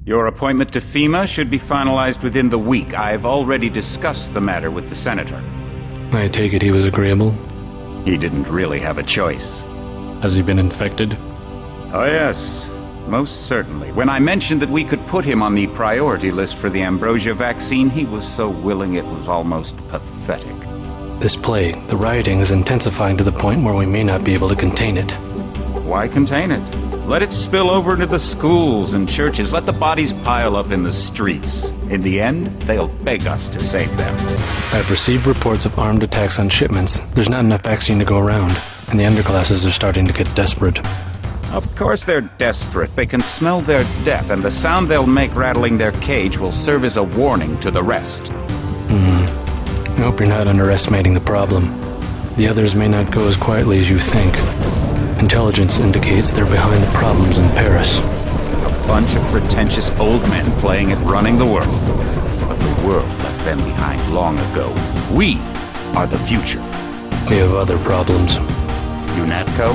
Your appointment to FEMA should be finalized within the week. I've already discussed the matter with the Senator. I take it he was agreeable? He didn't really have a choice. Has he been infected? Oh yes, most certainly. When I mentioned that we could put him on the priority list for the ambrosia vaccine, he was so willing it was almost pathetic. This plague, the rioting is intensifying to the point where we may not be able to contain it. Why contain it? Let it spill over into the schools and churches. Let the bodies pile up in the streets. In the end, they'll beg us to save them. I've received reports of armed attacks on shipments. There's not enough vaccine to go around, and the underclasses are starting to get desperate. Of course they're desperate. They can smell their death, and the sound they'll make rattling their cage will serve as a warning to the rest. I hope you're not underestimating the problem. The others may not go as quietly as you think. Intelligence indicates they're behind the problems in Paris. A bunch of pretentious old men playing at running the world. But the world left them behind long ago. We are the future. We have other problems. UNATCO?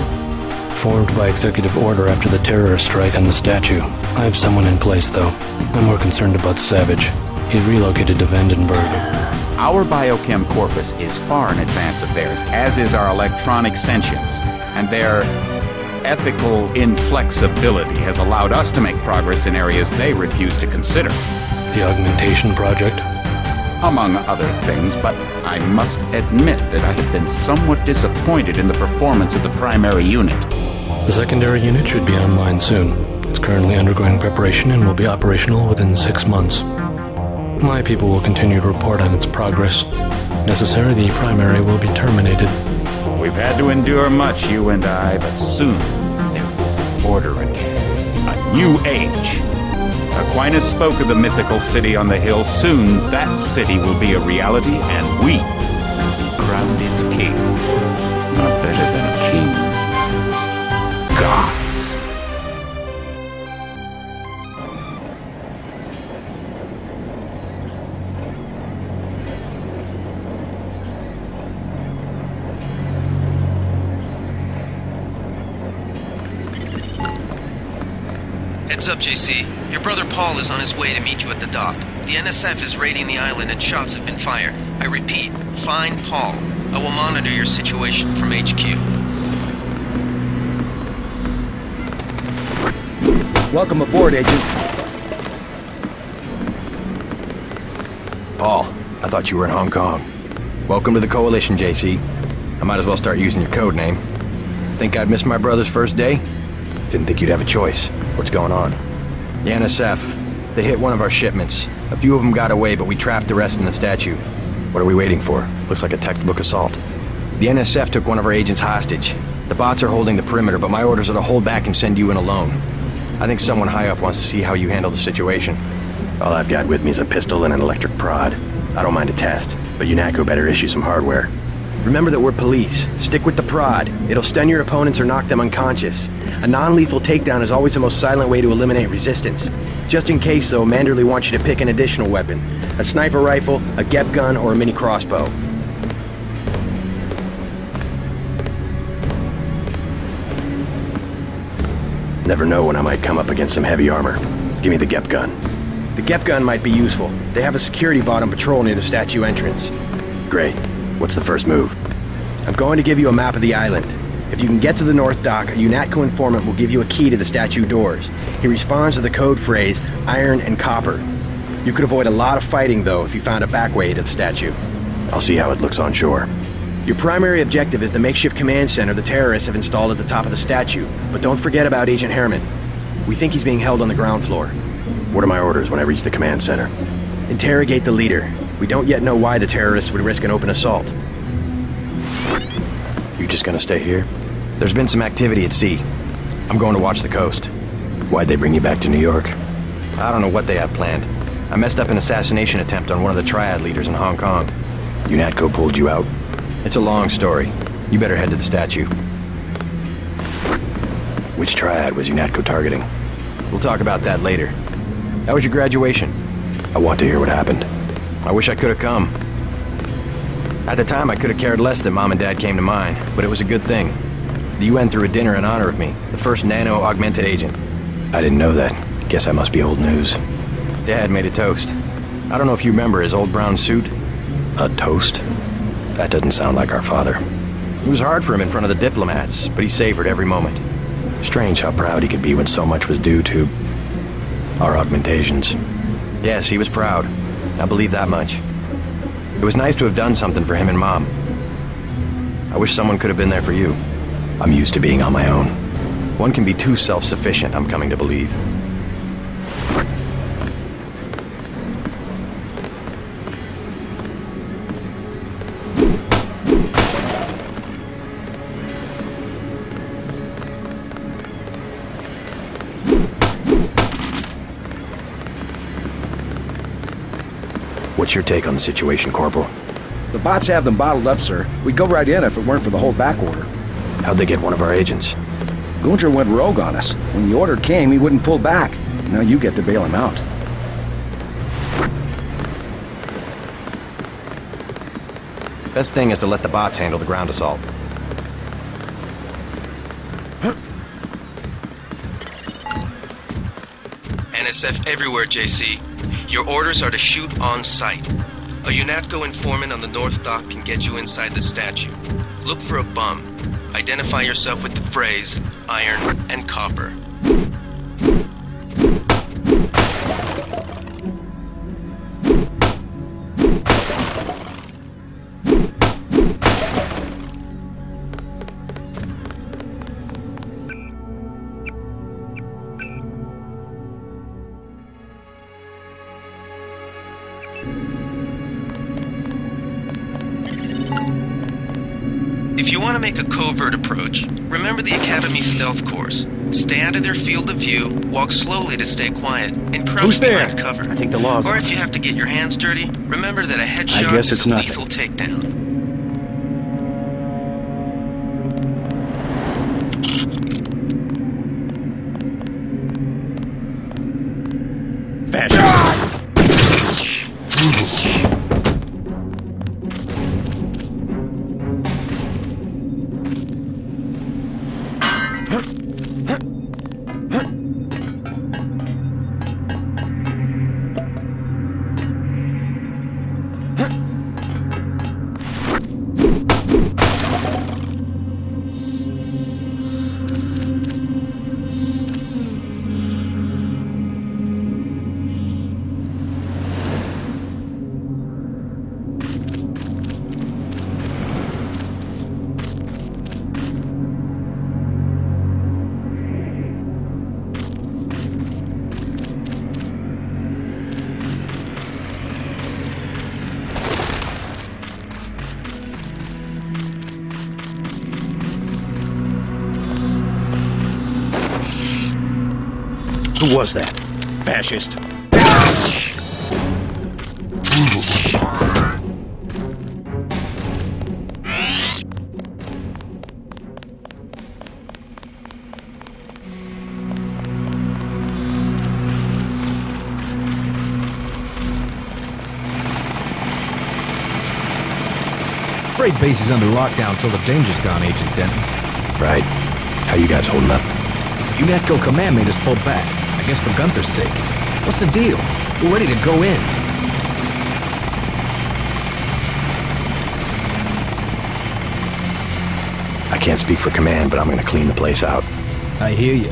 Formed by executive order after the terrorist strike on the statue. I have someone in place, though. I'm more concerned about Savage. He's relocated to Vandenberg. Our biochem corpus is far in advance of theirs, as is our electronic sentience, and their ethical inflexibility has allowed us to make progress in areas they refuse to consider. The augmentation project? Among other things, but I must admit that I have been somewhat disappointed in the performance of the primary unit. The secondary unit should be online soon. It's currently undergoing preparation and will be operational within 6 months. My people will continue to report on its progress. If necessary, the primary will be terminated. We've had to endure much, you and I, but soon there will be order again. A new age. Aquinas spoke of the mythical city on the hill. Soon that city will be a reality, and we will be crowned its king. Not better than kings. Gods. Heads up, JC. Your brother Paul is on his way to meet you at the dock. The NSF is raiding the island and shots have been fired. I repeat, find Paul. I will monitor your situation from HQ. Welcome aboard, Agent. Paul, I thought you were in Hong Kong. Welcome to the Coalition, JC. I might as well start using your code name. Think I'd miss my brother's first day? Didn't think you'd have a choice. What's going on? The NSF. They hit one of our shipments. A few of them got away, but we trapped the rest in the statue. What are we waiting for? Looks like a textbook assault. The NSF took one of our agents hostage. The bots are holding the perimeter, but my orders are to hold back and send you in alone. I think someone high up wants to see how you handle the situation. All I've got with me is a pistol and an electric prod. I don't mind a test, but UNATCO better issue some hardware. Remember that we're police. Stick with the prod. It'll stun your opponents or knock them unconscious. A non-lethal takedown is always the most silent way to eliminate resistance. Just in case, though, Manderley wants you to pick an additional weapon. A sniper rifle, a GEP gun, or a mini crossbow. Never know when I might come up against some heavy armor. Give me the GEP gun. The GEP gun might be useful. They have a security bot on patrol near the statue entrance. Great. What's the first move? I'm going to give you a map of the island. If you can get to the North Dock, a UNATCO informant will give you a key to the statue doors. He responds to the code phrase, iron and copper. You could avoid a lot of fighting, though, if you found a back way to the statue. I'll see how it looks on shore. Your primary objective is the makeshift command center the terrorists have installed at the top of the statue. But don't forget about Agent Harriman. We think he's being held on the ground floor. What are my orders when I reach the command center? Interrogate the leader. We don't yet know why the terrorists would risk an open assault. You just gonna stay here? There's been some activity at sea. I'm going to watch the coast. Why'd they bring you back to New York? I don't know what they have planned. I messed up an assassination attempt on one of the Triad leaders in Hong Kong. UNATCO pulled you out. It's a long story. You better head to the statue. Which Triad was UNATCO targeting? We'll talk about that later. How was your graduation? I want to hear what happened. I wish I could have come. At the time, I could have cared less that Mom and Dad came to mine, but it was a good thing. The UN threw a dinner in honor of me, the first nano-augmented agent. I didn't know that. Guess that must be old news. Dad made a toast. I don't know if you remember his old brown suit. A toast? That doesn't sound like our father. It was hard for him in front of the diplomats, but he savored every moment. Strange how proud he could be when so much was due to our augmentations. Yes, he was proud. I believe that much. It was nice to have done something for him and Mom. I wish someone could have been there for you. I'm used to being on my own. One can be too self-sufficient, I'm coming to believe. What's your take on the situation, Corporal? The bots have them bottled up, sir. We'd go right in if it weren't for the whole back order. How'd they get one of our agents? Gunter went rogue on us. When the order came, he wouldn't pull back. Now you get to bail him out. Best thing is to let the bots handle the ground assault. NSF everywhere, JC. Your orders are to shoot on sight. A UNATCO informant on the North Dock can get you inside the statue. Look for a bum. Identify yourself with the phrase, iron and copper. If you want to make a covert approach, remember the Academy stealth course. Stay out of their field of view, walk slowly to stay quiet, and crouch behind cover. I think the law's Or on if us. you have to get your hands dirty, remember that a headshot guess is it's a nothing. lethal takedown. Who was that? Fascist. Freight base is under lockdown till the danger's gone, Agent Denton. Right. How you guys holding up? UNATCO command made us pull back. I guess for Gunther's sake. What's the deal? We're ready to go in. I can't speak for command, but I'm gonna clean the place out. I hear you.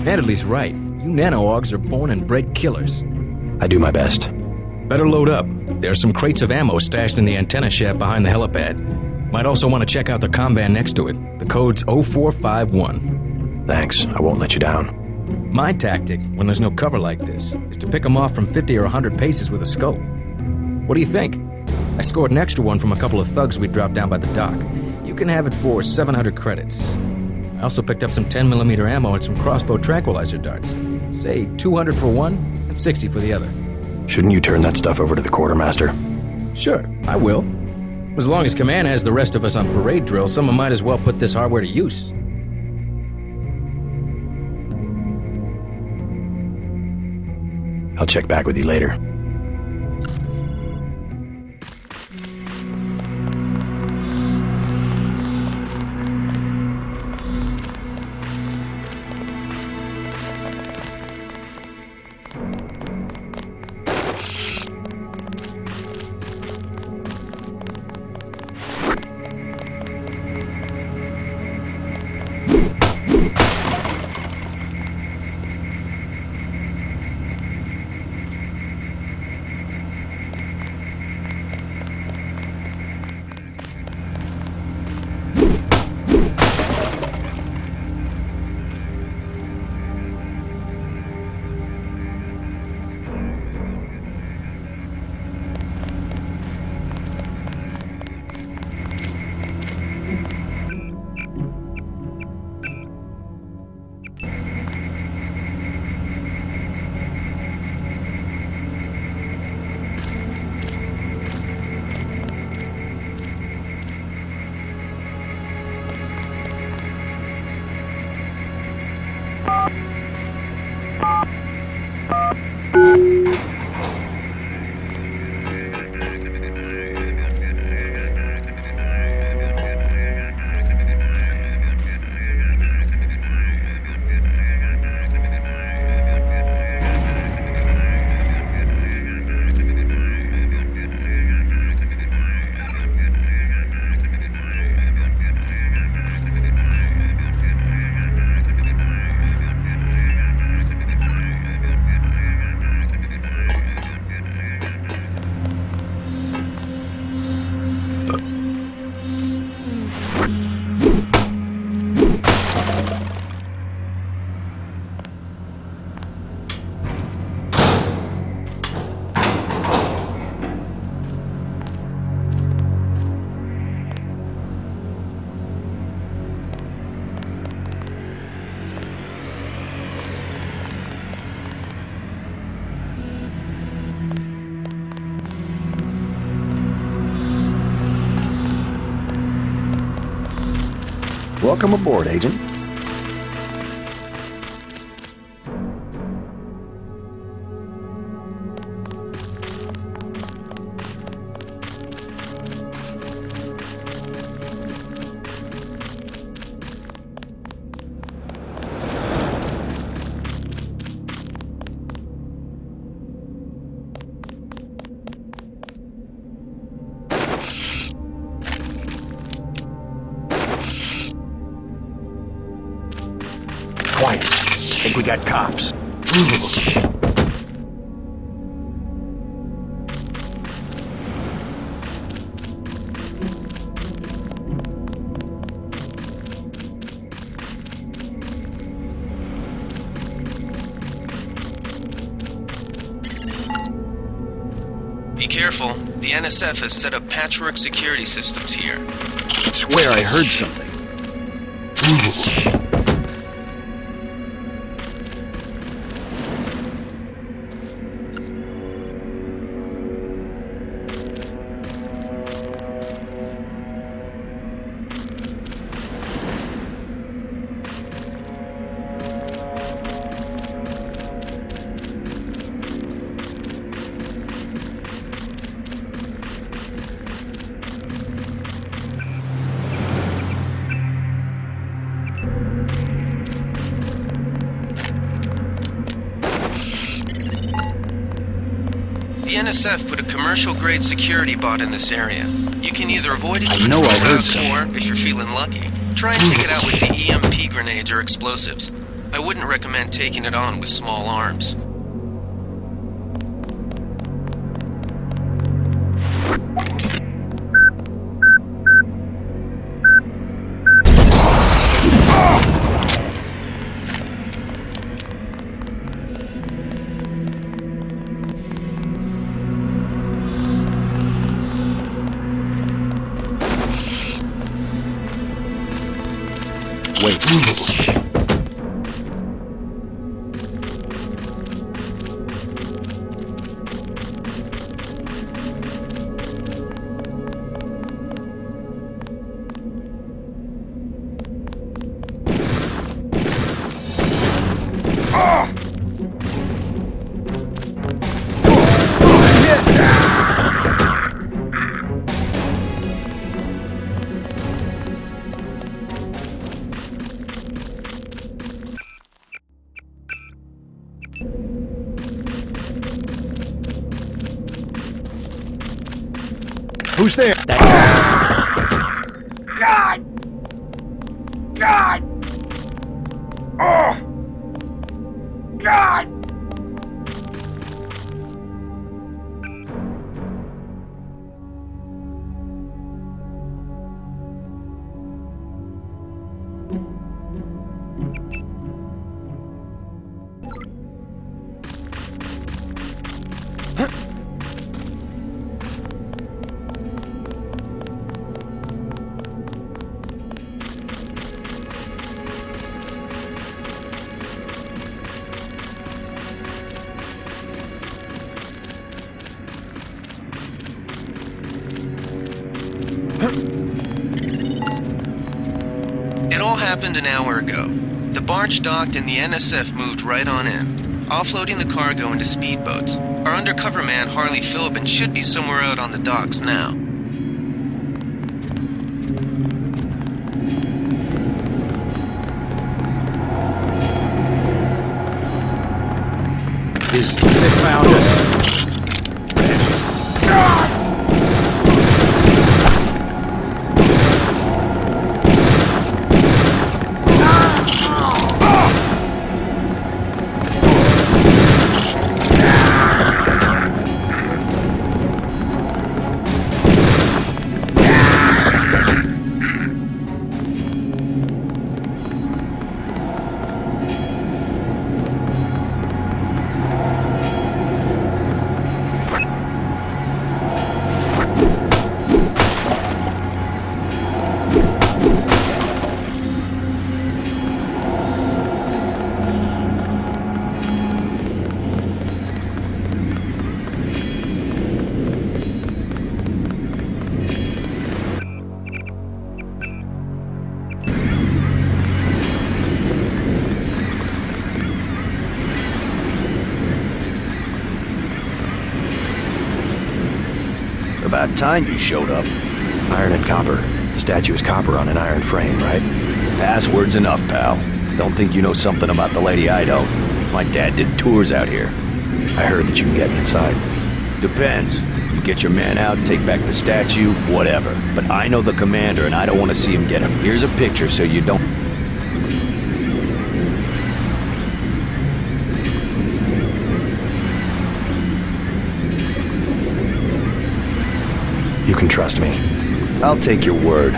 Natalie's right. You nano-augs are born and bred killers. I do my best. Better load up. There are some crates of ammo stashed in the antenna shaft behind the helipad. Might also want to check out the comm next to it. The code's 0451. Thanks. I won't let you down. My tactic, when there's no cover like this, is to pick them off from 50 or 100 paces with a scope. What do you think? I scored an extra one from a couple of thugs we dropped down by the dock. You can have it for 700 credits. I also picked up some 10mm ammo and some crossbow tranquilizer darts. Say 200 for one and 60 for the other. Shouldn't you turn that stuff over to the quartermaster? Sure, I will. As long as command has the rest of us on parade drill, someone might as well put this hardware to use. I'll check back with you later. Welcome aboard, Agent. Quiet. Think we got cops. Be careful. The NSF has set up patchwork security systems here. I swear I heard something. The NSF put a commercial-grade security bot in this area. You can either avoid its I know I patrol heard routes, so. or, if you're feeling lucky, try and take it out with the EMP grenades or explosives. I wouldn't recommend taking it on with small arms. Wait. Who's there? God! God! Oh! God! It all happened an hour ago. The barge docked and the NSF moved right on in, offloading the cargo into speedboats. Our undercover man, Harley Philbin, should be somewhere out on the docks now. They found us. about time you showed up. Iron and copper. The statue is copper on an iron frame, right? Password's enough, pal. Don't think you know something about the lady I don't. My dad did tours out here. I heard that you can get me inside. Depends. You get your man out, take back the statue, whatever. But I know the commander and I don't want to see him get him. Here's a picture so you don't... You can trust me. I'll take your word.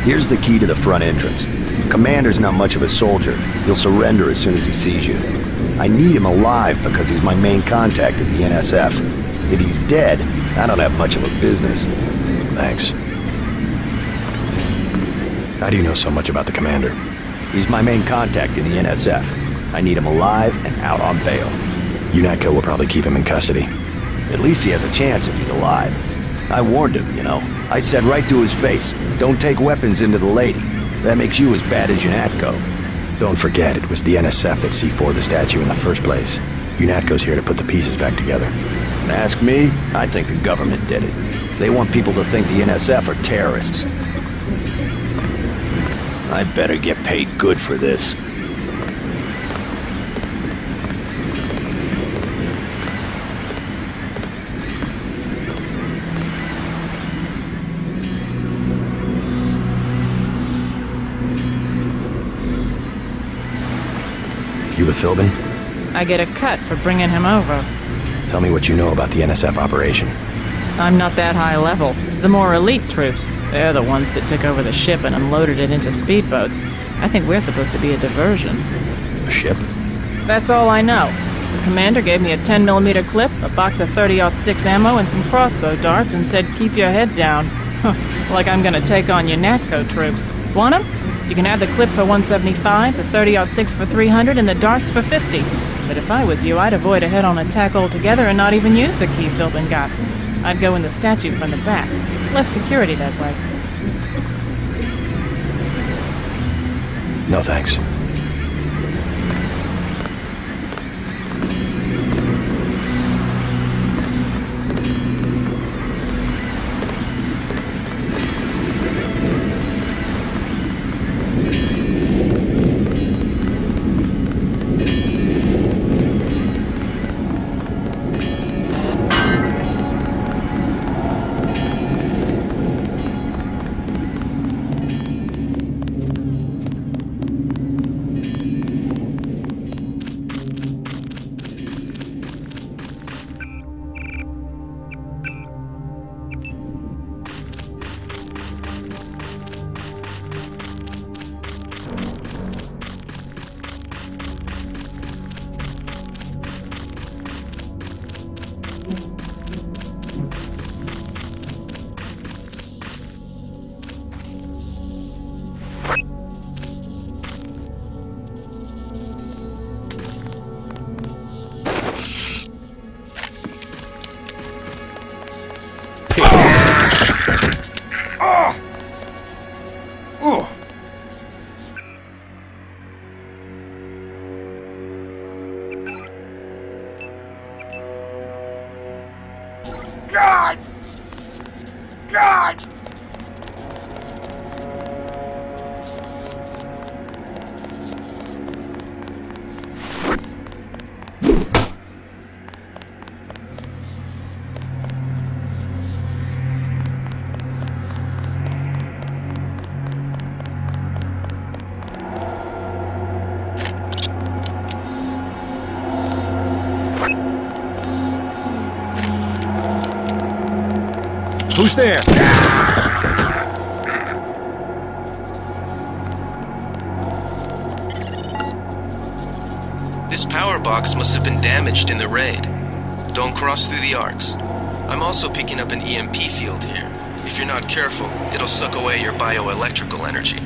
Here's the key to the front entrance. Commander's not much of a soldier. He'll surrender as soon as he sees you. I need him alive because he's my main contact at the NSF. If he's dead, I don't have much of a business. Thanks. How do you know so much about the commander? He's my main contact in the NSF. I need him alive and out on bail. UNATCO will probably keep him in custody. At least he has a chance if he's alive. I warned him, you know. I said right to his face, don't take weapons into the lady. That makes you as bad as UNATCO. Don't forget, it was the NSF that C4'd the statue in the first place. UNATCO's here to put the pieces back together. Ask me, I think the government did it. They want people to think the NSF are terrorists. I better get paid good for this. You with Philbin? I get a cut for bringing him over. Tell me what you know about the NSF operation. I'm not that high level. The more elite troops, they're the ones that took over the ship and unloaded it into speedboats. I think we're supposed to be a diversion. A ship? That's all I know. The commander gave me a 10mm clip, a box of 30-06 ammo, and some crossbow darts and said, keep your head down. Like I'm gonna take on UNATCO troops. Want 'em? You can have the clip for 175, the 30-06 for 300, and the darts for 50. But if I was you, I'd avoid a head-on attack altogether and not even use the key Philbin got. I'd go in the statue from the back. Less security that way. No thanks. God! God! Who's there? This power box must have been damaged in the raid. Don't cross through the arcs. I'm also picking up an EMP field here. If you're not careful, it'll suck away your bioelectrical energy.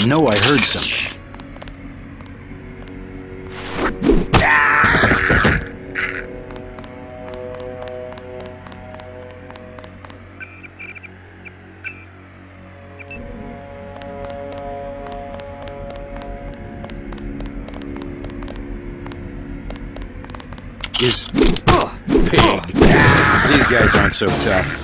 I know I heard something. Is pig. These guys aren't so tough.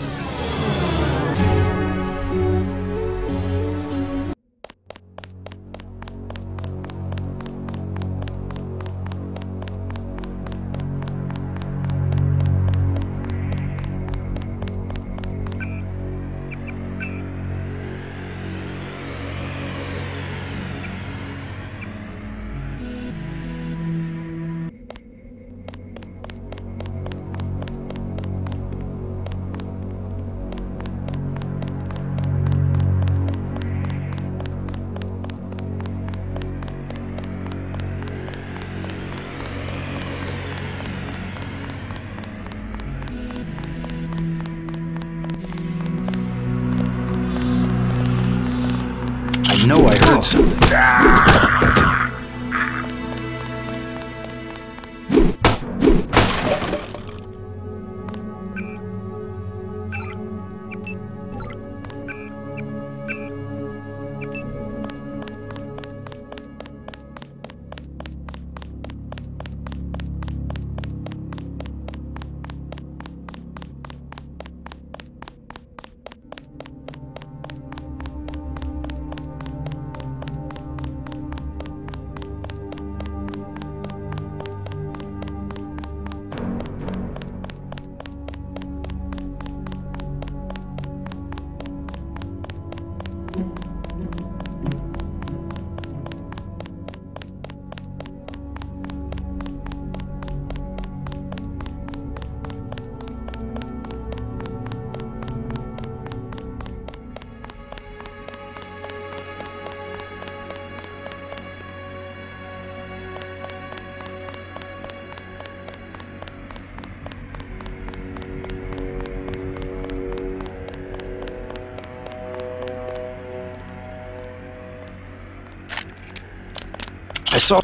I know I heard something. I saw.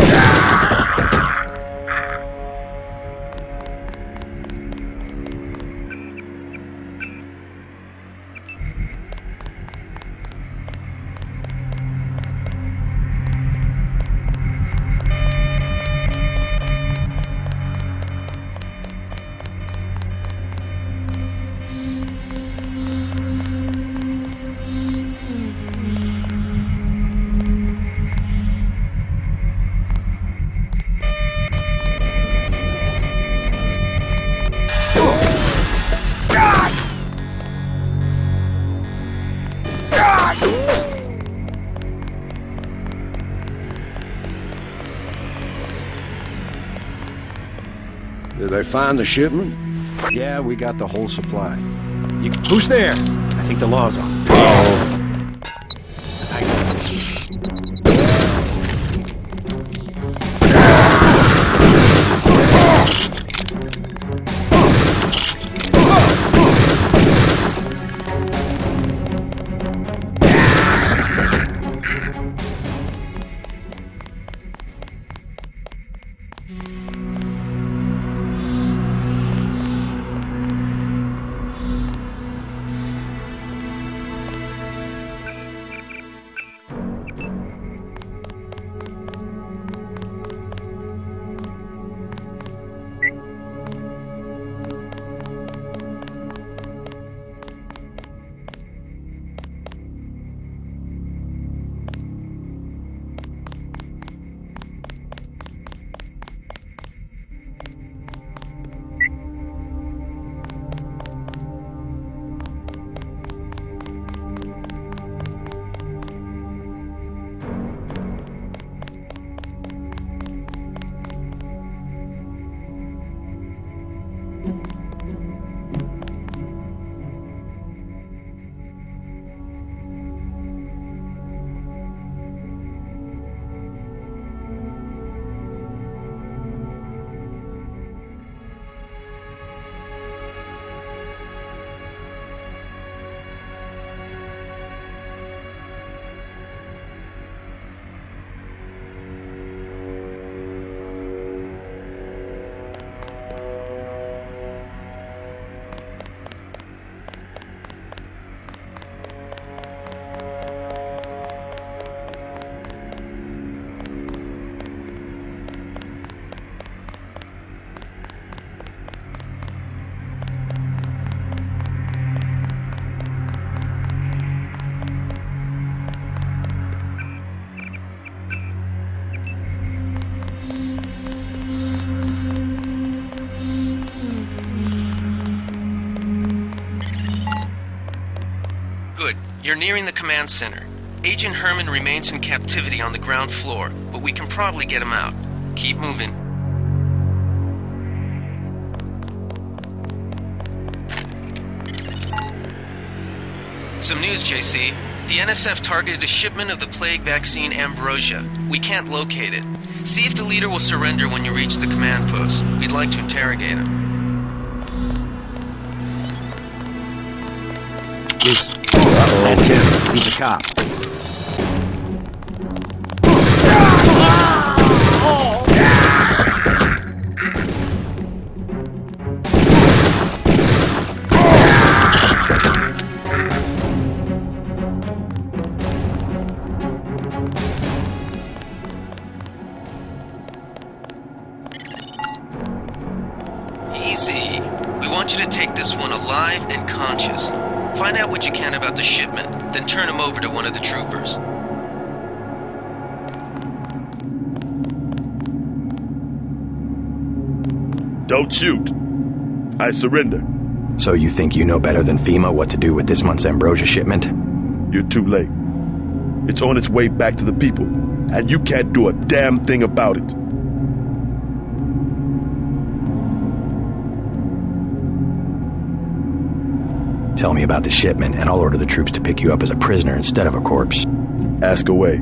Did they find the shipment? Yeah, we got the whole supply. Who's there? I think the law's on. Oh. You're nearing the command center. Agent Herman remains in captivity on the ground floor, but we can probably get him out. Keep moving. Some news, JC. The NSF targeted a shipment of the plague vaccine Ambrosia. We can't locate it. See if the leader will surrender when you reach the command post. We'd like to interrogate him. That's him. He's a cop. Easy. We want you to take this one alive and conscious. Find out what you can about the shipment, then turn him over to one of the troopers. Don't shoot. I surrender. So you think you know better than FEMA what to do with this month's Ambrosia shipment? You're too late. It's on its way back to the people, and you can't do a damn thing about it. Tell me about the shipment, and I'll order the troops to pick you up as a prisoner instead of a corpse. Ask away.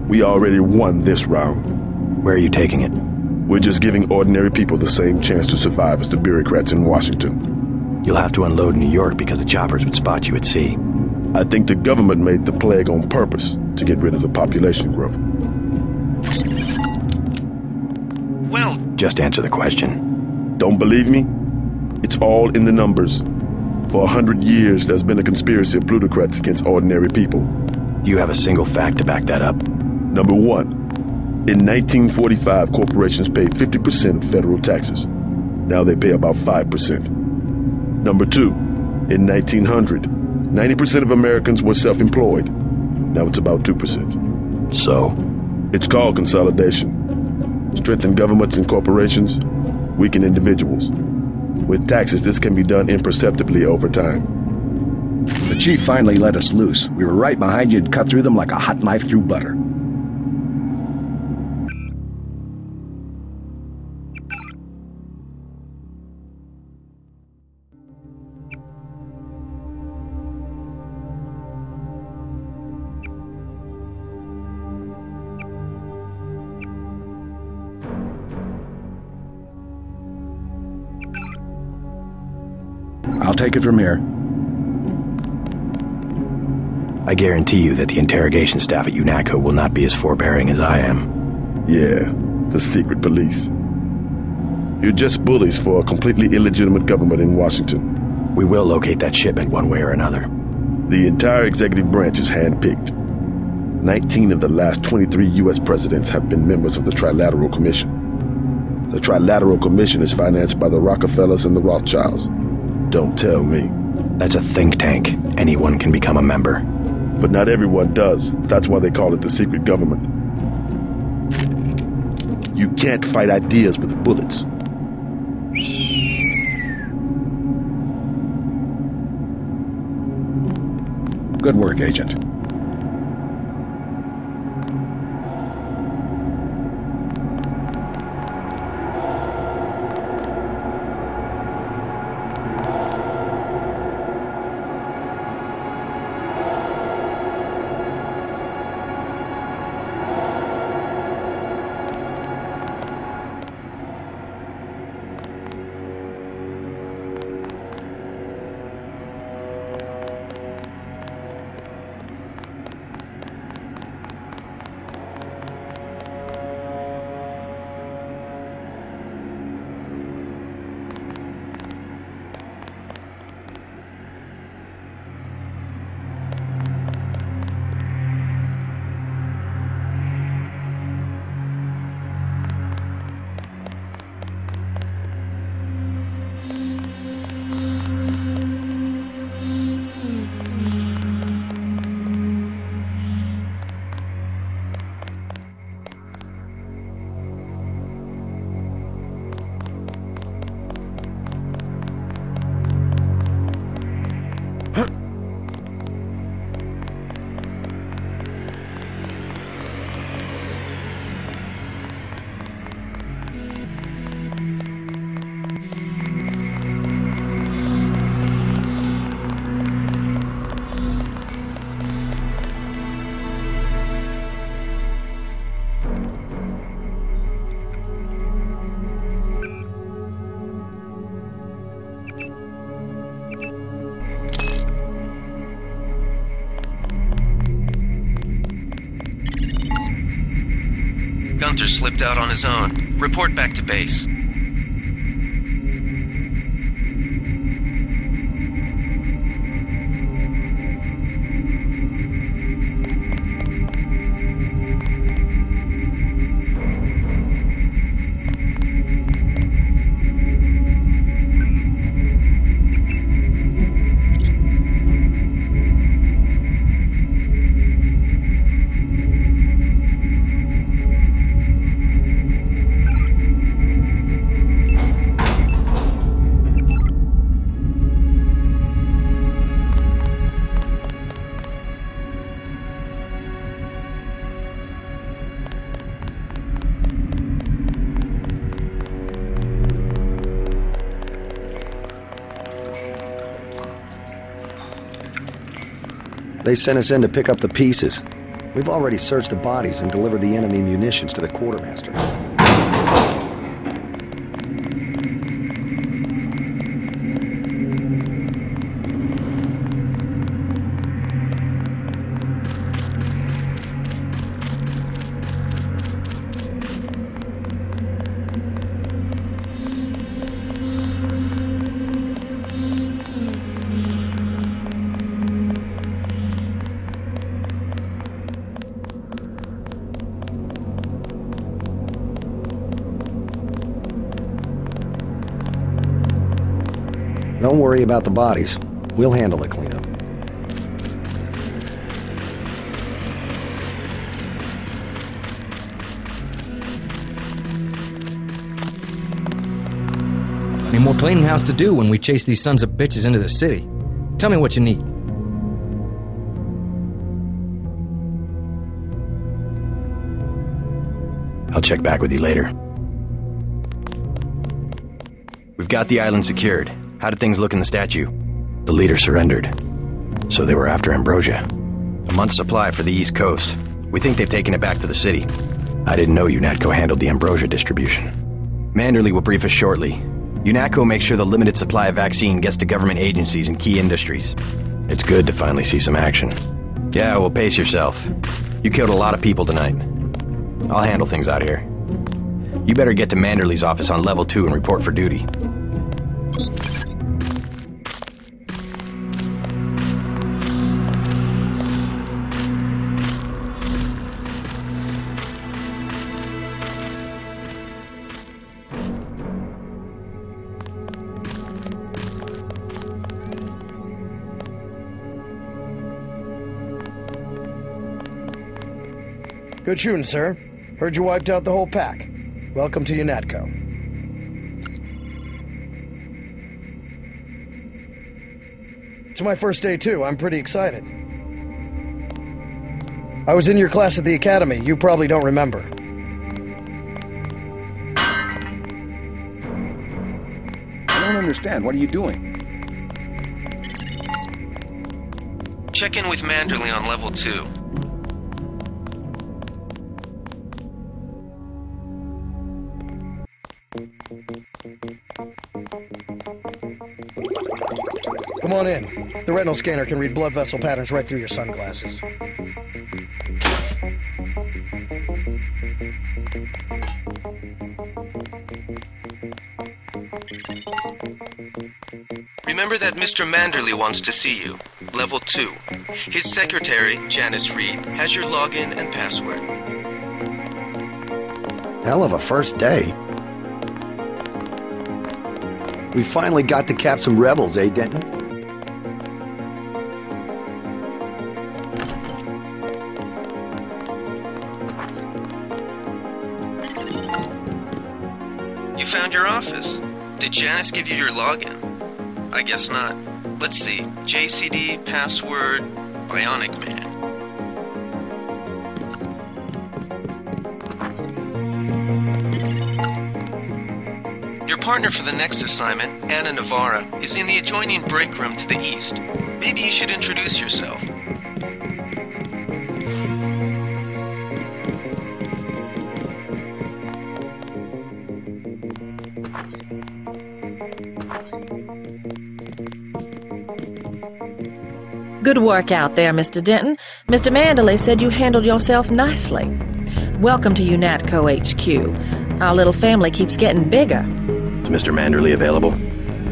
We already won this round. Where are you taking it? We're just giving ordinary people the same chance to survive as the bureaucrats in Washington. You'll have to unload in New York because the choppers would spot you at sea. I think the government made the plague on purpose to get rid of the population growth. Well, just answer the question. Don't believe me? It's all in the numbers. For 100 years, there's been a conspiracy of plutocrats against ordinary people. Do you have a single fact to back that up? Number one, in 1945, corporations paid 50% of federal taxes. Now they pay about 5%. Number two, in 1900, 90% of Americans were self-employed. Now it's about 2%. So? It's called consolidation. Strengthen governments and corporations, weaken individuals. With taxes, this can be done imperceptibly over time. The chief finally let us loose. We were right behind you and cut through them like a hot knife through butter. I'll take it from here. I guarantee you that the interrogation staff at UNATCO will not be as forbearing as I am. Yeah, the secret police. You're just bullies for a completely illegitimate government in Washington. We will locate that shipment one way or another. The entire executive branch is handpicked. 19 of the last 23 U.S. presidents have been members of the Trilateral Commission. The Trilateral Commission is financed by the Rockefellers and the Rothschilds. Don't tell me. That's a think tank. Anyone can become a member. But not everyone does. That's why they call it the secret government. You can't fight ideas with bullets. Good work, Agent. Gunther slipped out on his own. Report back to base. They sent us in to pick up the pieces. We've already searched the bodies and delivered the enemy munitions to the quartermaster. Don't worry about the bodies. We'll handle the cleanup. Plenty more cleaning house to do when we chase these sons of bitches into the city. Tell me what you need. I'll check back with you later. We've got the island secured. How did things look in the statue? The leader surrendered. So they were after Ambrosia. A month's supply for the East Coast. We think they've taken it back to the city. I didn't know UNATCO handled the Ambrosia distribution. Manderley will brief us shortly. UNATCO makes sure the limited supply of vaccine gets to government agencies and key industries. It's good to finally see some action. Yeah, well, pace yourself. You killed a lot of people tonight. I'll handle things out here. You better get to Manderley's office on level 2 and report for duty. Good shooting, sir. Heard you wiped out the whole pack. Welcome to UNATCO. It's my first day, too. I'm pretty excited. I was in your class at the academy. You probably don't remember. I don't understand. What are you doing? Check in with Manderley on level 2. Come on in. The retinal scanner can read blood vessel patterns right through your sunglasses. Remember that Mr. Manderley wants to see you. Level 2. His secretary, Janice Reed, has your login and password. Hell of a first day. We finally got to cap some rebels, eh, Denton? You found your office. Did Janice give you your login? I guess not. Let's see. JCD, password, Bionic Man. Your partner for the next assignment, Anna Navarra, is in the adjoining break room to the east. Maybe you should introduce yourself. Good work out there, Mr. Denton. Mr. Manderley said you handled yourself nicely. Welcome to UNATCO HQ. Our little family keeps getting bigger. Is Mr. Manderley available?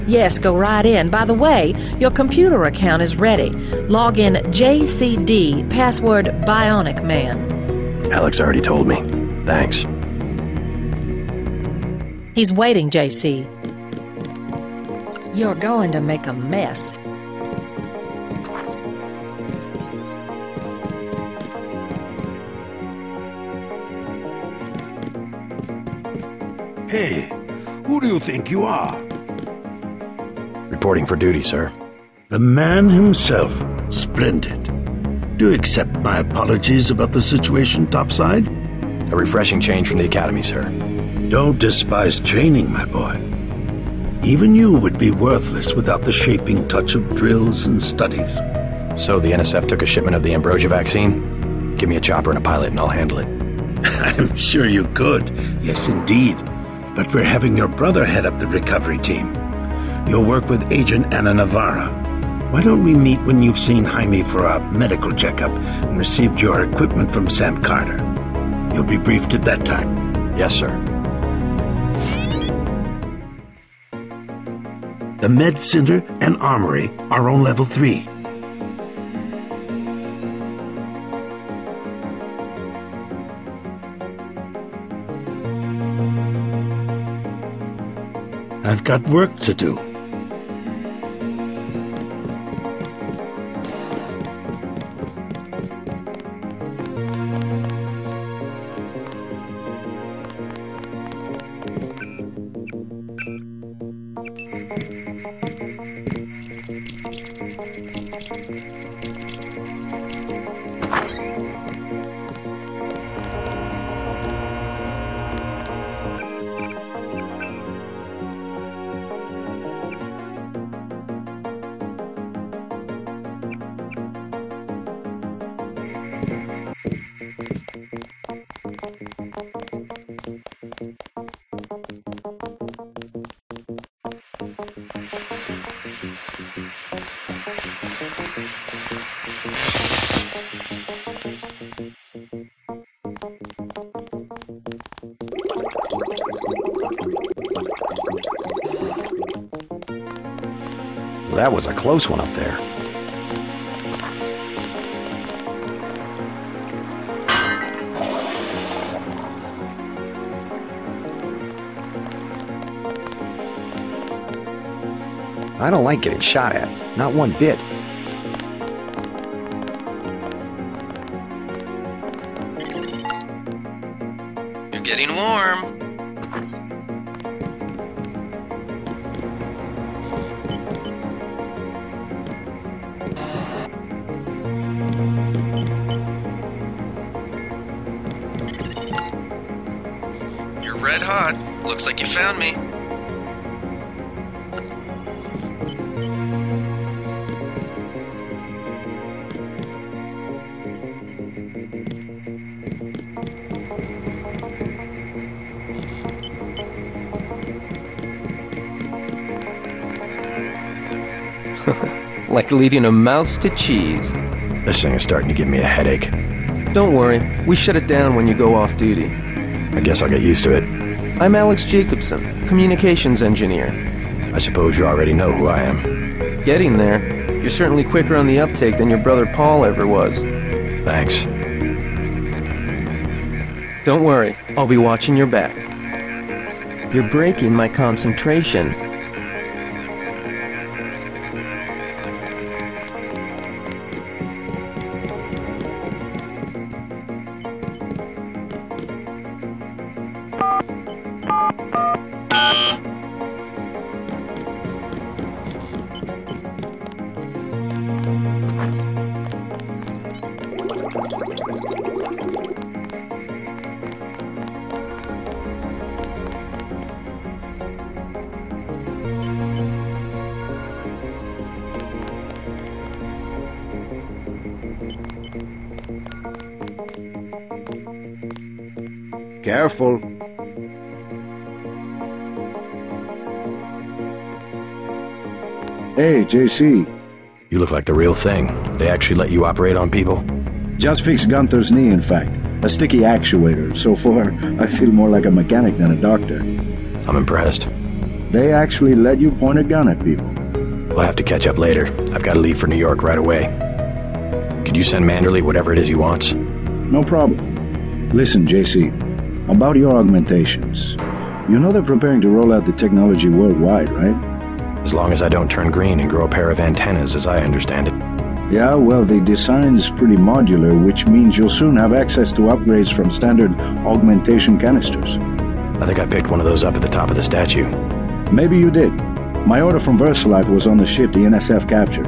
Yes, go right in. By the way, your computer account is ready. Log in JCD, password Bionic Man. Alex already told me. Thanks. He's waiting, JC. You're going to make a mess. Hey, who do you think you are? Reporting for duty, sir. The man himself. Splendid. Do you accept my apologies about the situation topside? A refreshing change from the academy, sir. Don't despise training, my boy. Even you would be worthless without the shaping touch of drills and studies. So the NSF took a shipment of the ambrosia vaccine? Give me a chopper and a pilot and I'll handle it. I'm sure you could. Yes, indeed. But we're having your brother head up the recovery team. You'll work with Agent Ana Navarra. Why don't we meet when you've seen Jaime for a medical checkup and received your equipment from Sam Carter? You'll be briefed at that time. Yes, sir. The Med Center and Armory are on level 3. I've got work to do. That was a close one up there. I don't like getting shot at. Not one bit. You're getting warm. You're red hot. Looks like you found me. Like leading a mouse to cheese. This thing is starting to give me a headache. Don't worry, we shut it down when you go off duty. I guess I'll get used to it. I'm Alex Jacobson, communications engineer. I suppose you already know who I am. Getting there. You're certainly quicker on the uptake than your brother Paul ever was. Thanks. Don't worry, I'll be watching your back. You're breaking my concentration. Careful. Hey, JC. You look like the real thing. They actually let you operate on people? Just fixed Gunther's knee, in fact. A sticky actuator. So far, I feel more like a mechanic than a doctor. I'm impressed. They actually let you point a gun at people. We'll have to catch up later. I've got to leave for New York right away. Could you send Manderley whatever it is he wants? No problem. Listen, JC, about your augmentations. You know they're preparing to roll out the technology worldwide, right? As long as I don't turn green and grow a pair of antennas, as I understand it. Yeah, well, the design's pretty modular, which means you'll soon have access to upgrades from standard augmentation canisters. I think I picked one of those up at the top of the statue. Maybe you did. My order from VersaLife was on the ship the NSF captured.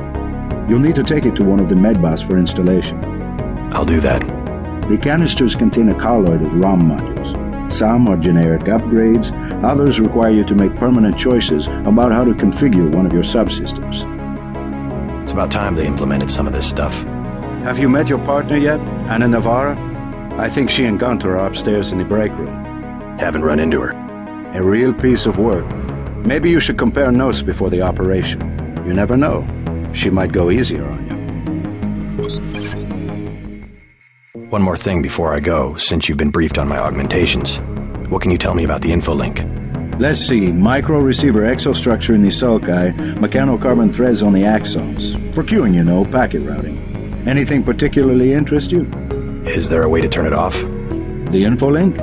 You'll need to take it to one of the medbas for installation. I'll do that. The canisters contain a colloid of ROM modules. Some are generic upgrades, others require you to make permanent choices about how to configure one of your subsystems. It's about time they implemented some of this stuff. Have you met your partner yet, Anna Navarra? I think she and Gunter are upstairs in the break room. Haven't run into her. A real piece of work. Maybe you should compare notes before the operation. You never know. She might go easier on you. One more thing before I go, since you've been briefed on my augmentations. What can you tell me about the infolink? Let's see. Micro-receiver exostructure in the sulci, mechanocarbon threads on the axons. For queuing, you know, packet routing. Anything particularly interest you? Is there a way to turn it off? The infolink?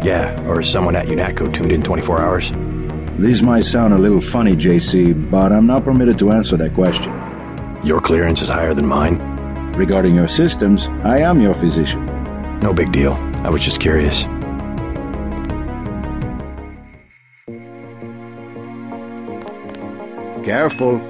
Yeah, or is someone at UNATCO tuned in 24 hours? These might sound a little funny, JC, but I'm not permitted to answer that question. Your clearance is higher than mine? Regarding your systems, I am your physician. No big deal. I was just curious. Careful.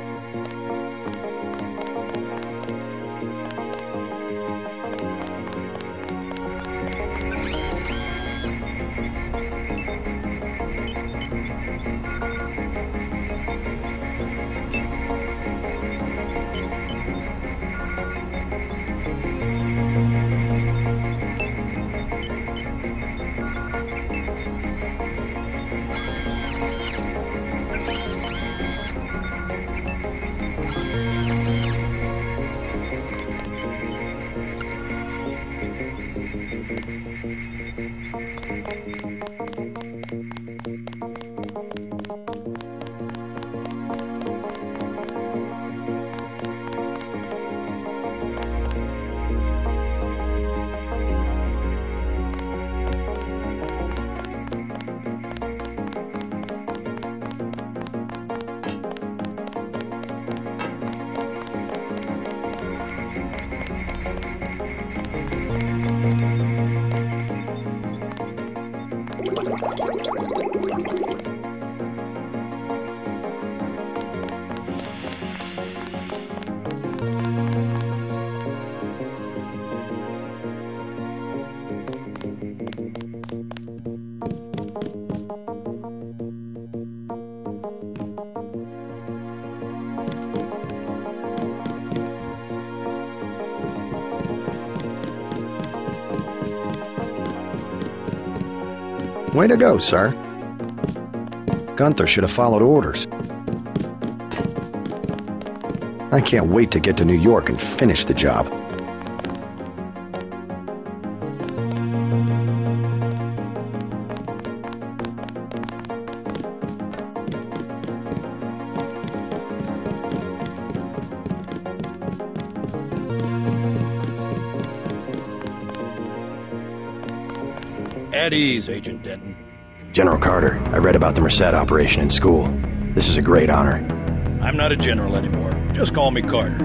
Way to go, sir. Gunther should have followed orders. I can't wait to get to New York and finish the job. At ease, Agent Denton. General Carter, I read about the Merced operation in school. This is a great honor. I'm not a general anymore. Just call me Carter.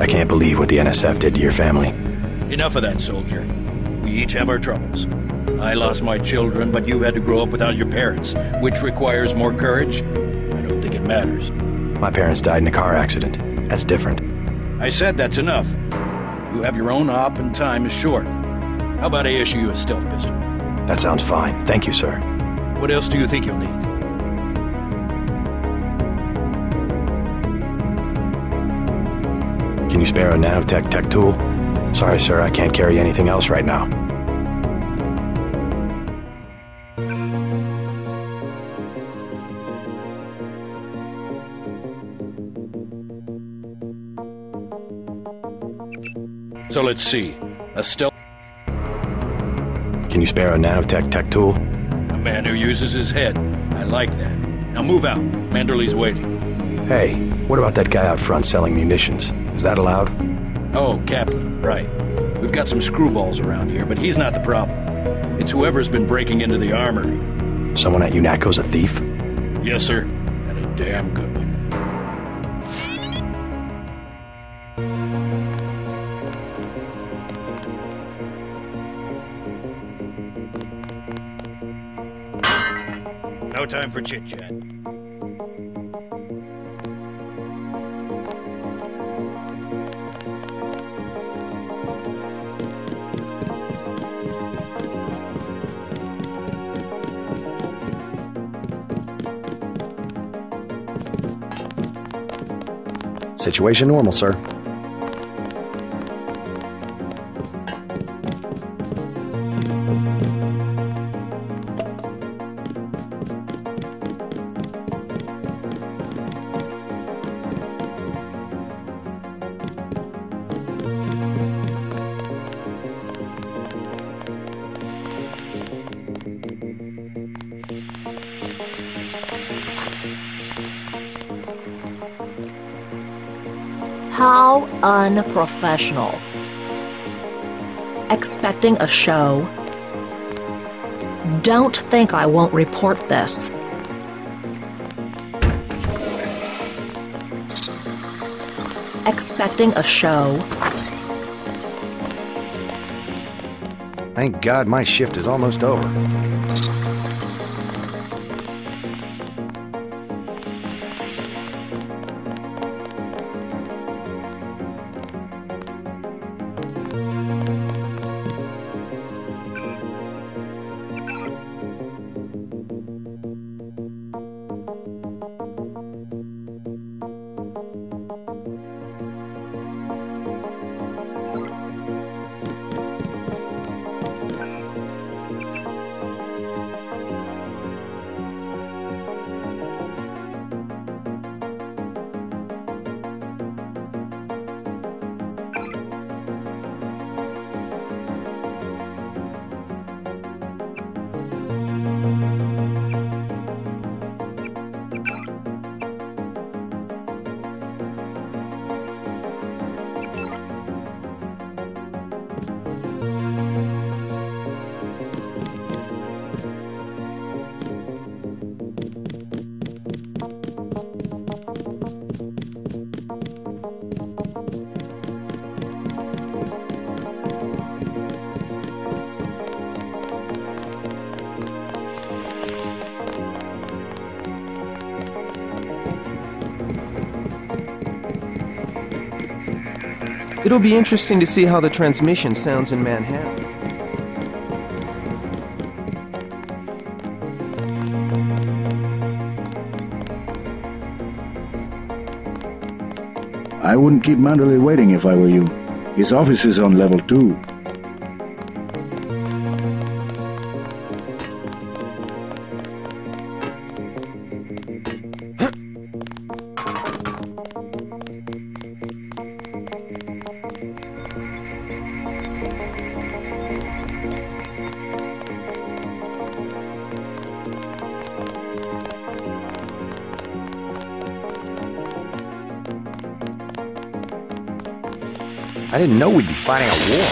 I can't believe what the NSF did to your family. Enough of that, soldier. We each have our troubles. I lost my children, but you had to grow up without your parents, which requires more courage. I don't think it matters. My parents died in a car accident. That's different. I said that's enough. You have your own op and time is short. How about I issue you a stealth pistol? That sounds fine. Thank you, sir. What else do you think you'll need? Can you spare a nanotech tech tool? Sorry, sir, I can't carry anything else right now. So let's see. A stealth... Can you spare a nanotech tech tool? A man who uses his head. I like that. Now move out. Manderley's waiting. Hey, what about that guy out front selling munitions? Is that allowed? Oh, Kaplan, right. We've got some screwballs around here, but he's not the problem. It's whoever's been breaking into the armory. Someone at UNATCO's a thief? Yes, sir. And a damn good one. No time for chit-chat. Situation normal, sir. How unprofessional. Expecting a show? Don't think I won't report this. Expecting a show? Thank God my shift is almost over. It'll be interesting to see how the transmission sounds in Manhattan. I wouldn't keep Manderley waiting if I were you. His office is on level 2. I didn't know we'd be fighting a war.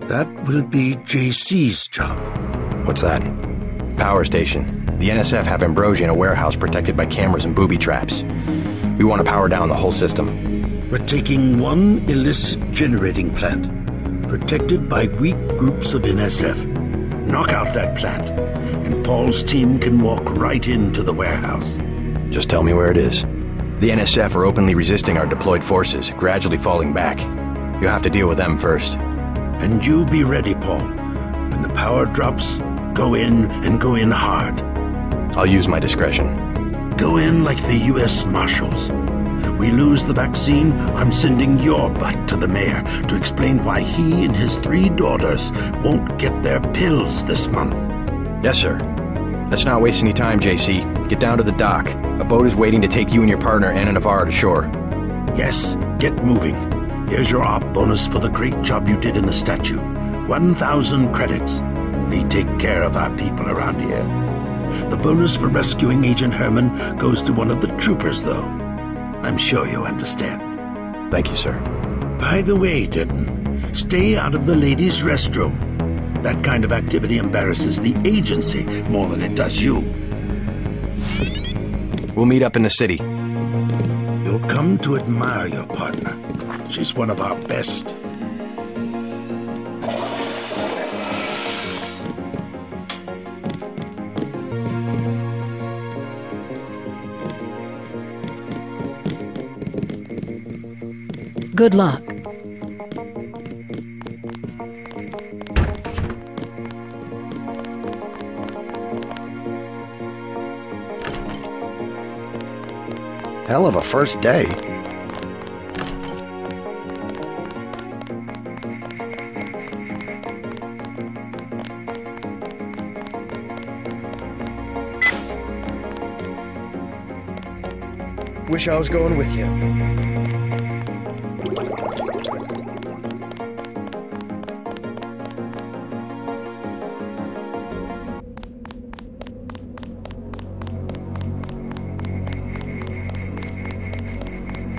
That will be JC's job. What's that? Power station. The NSF have Ambrosia in a warehouse protected by cameras and booby traps. We want to power down the whole system. We're taking one illicit generating plant, protected by weak groups of NSF. Knock out that plant, and Paul's team can walk right into the warehouse. Just tell me where it is. The NSF are openly resisting our deployed forces, gradually falling back. You'll have to deal with them first. And you be ready, Paul. When the power drops, go in and go in hard. I'll use my discretion. Go in like the U.S. Marshals. We lose the vaccine, I'm sending your butt to the mayor to explain why he and his 3 daughters won't get their pills this month. Yes, sir. Let's not waste any time, JC. Get down to the dock. A boat is waiting to take you and your partner, Anna Navarro, to shore. Yes, get moving. Here's your op bonus for the great job you did in the statue. 1,000 credits. We take care of our people around here. The bonus for rescuing Agent Herman goes to one of the troopers, though. I'm sure you understand. Thank you, sir. By the way, Denton, stay out of the ladies' restroom. That kind of activity embarrasses the agency more than it does you. We'll meet up in the city. You'll come to admire your partner. She's one of our best. Good luck. Hell of a first day. Wish I was going with you.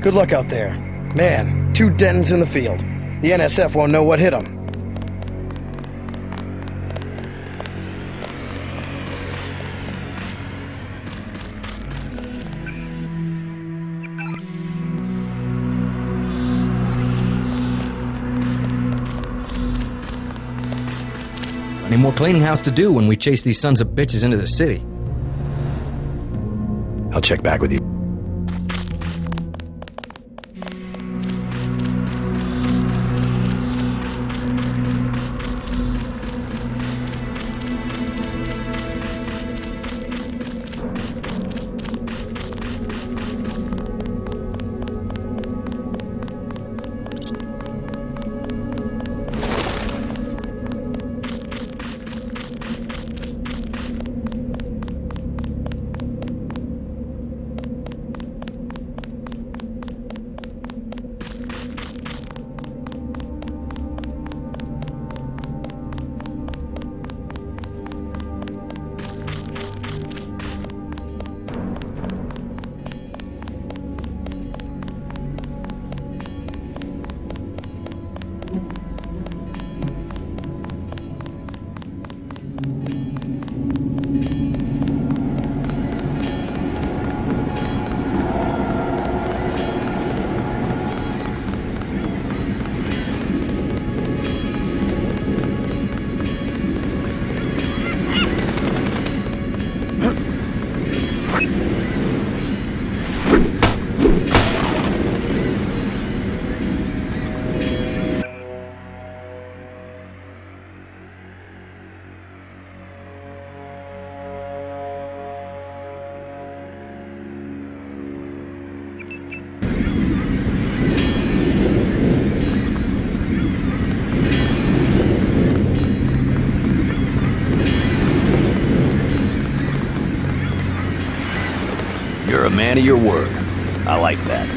Good luck out there. Man, 2 Dentons in the field. The NSF won't know what hit them. Any more cleaning house to do when we chase these sons of bitches into the city? I'll check back with you. You're a man of your word. I like that.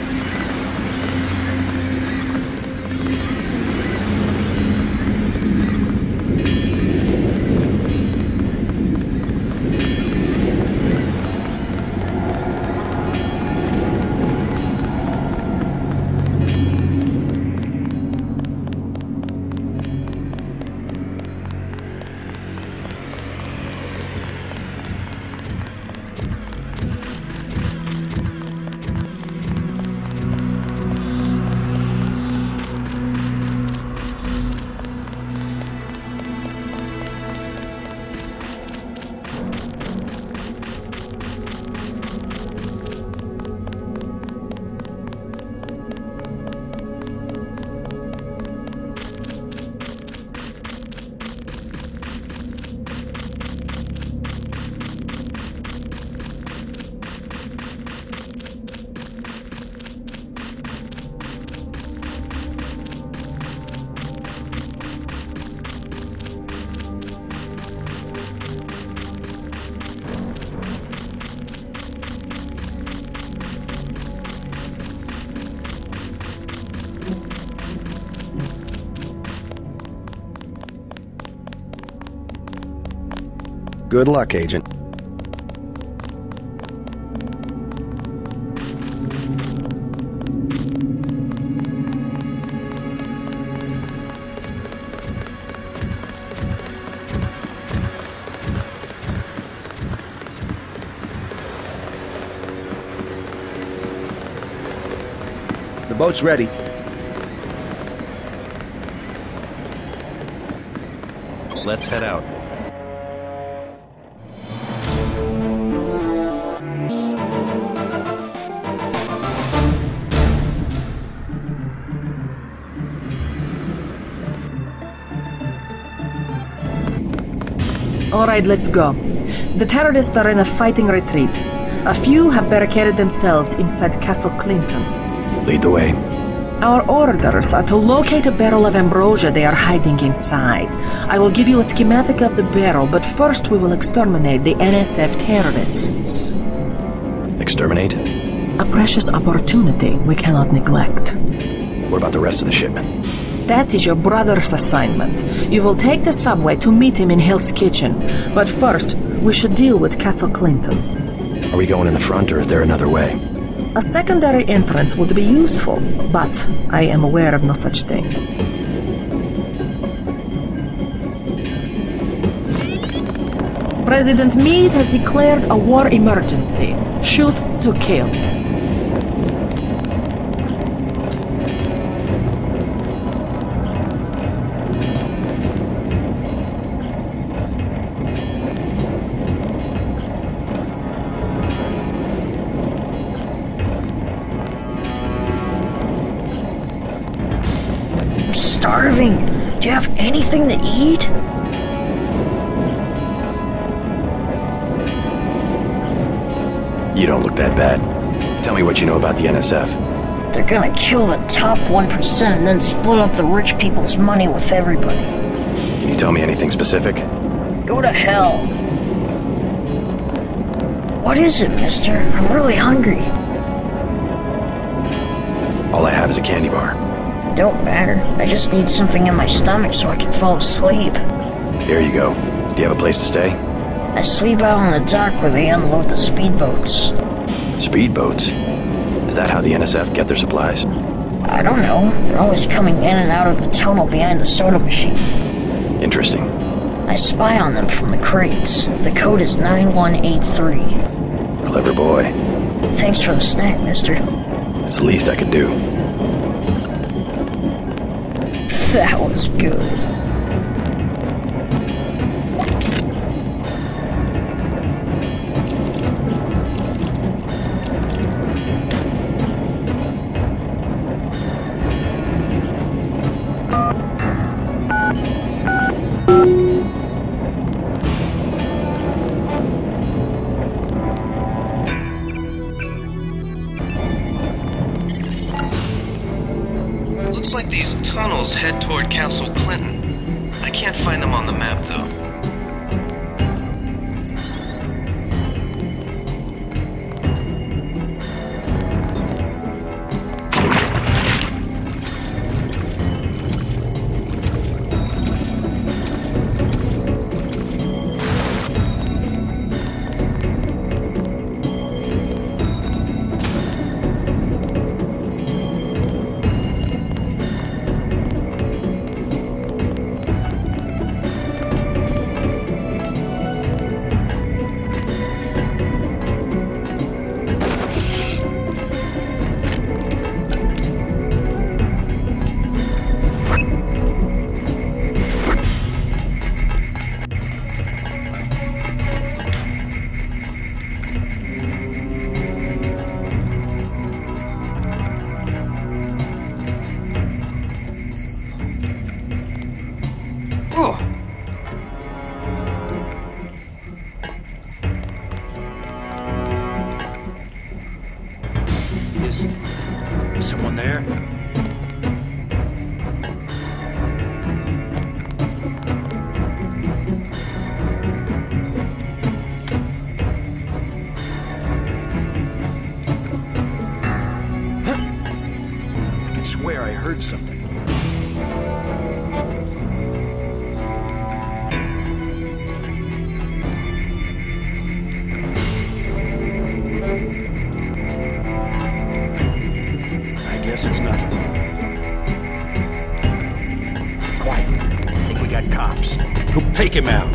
Good luck, Agent. The boat's ready. Let's head out. All right, let's go. The terrorists are in a fighting retreat. A few have barricaded themselves inside Castle Clinton. Lead the way. Our orders are to locate a barrel of ambrosia they are hiding inside. I will give you a schematic of the barrel, but first we will exterminate the NSF terrorists. Exterminate? A precious opportunity we cannot neglect. What about the rest of the shipment? That is your brother's assignment. You will take the subway to meet him in Hill's Kitchen. But first, we should deal with Castle Clinton. Are we going in the front, or is there another way? A secondary entrance would be useful, but I am aware of no such thing. President Meade has declared a war emergency. Shoot to kill. Starving. Do you have anything to eat? You don't look that bad. Tell me what you know about the NSF. They're gonna kill the top 1% and then split up the rich people's money with everybody. Can you tell me anything specific? Go to hell. What is it, mister? I'm really hungry. All I have is a candy bar. Don't matter. I just need something in my stomach so I can fall asleep. Here you go. Do you have a place to stay? I sleep out on the dock where they unload the speedboats. Speedboats? Is that how the NSF get their supplies? I don't know. They're always coming in and out of the tunnel behind the soda machine. Interesting. I spy on them from the crates. The code is 9183. Clever boy. Thanks for the snack, mister. It's the least I could do. That was good. Looks like these tunnels head toward Castle Clinton. I can't find them on the map, though. Is someone there? I can swear I heard something. Guess it's nothing. Quiet. I think we got cops. Go take him out.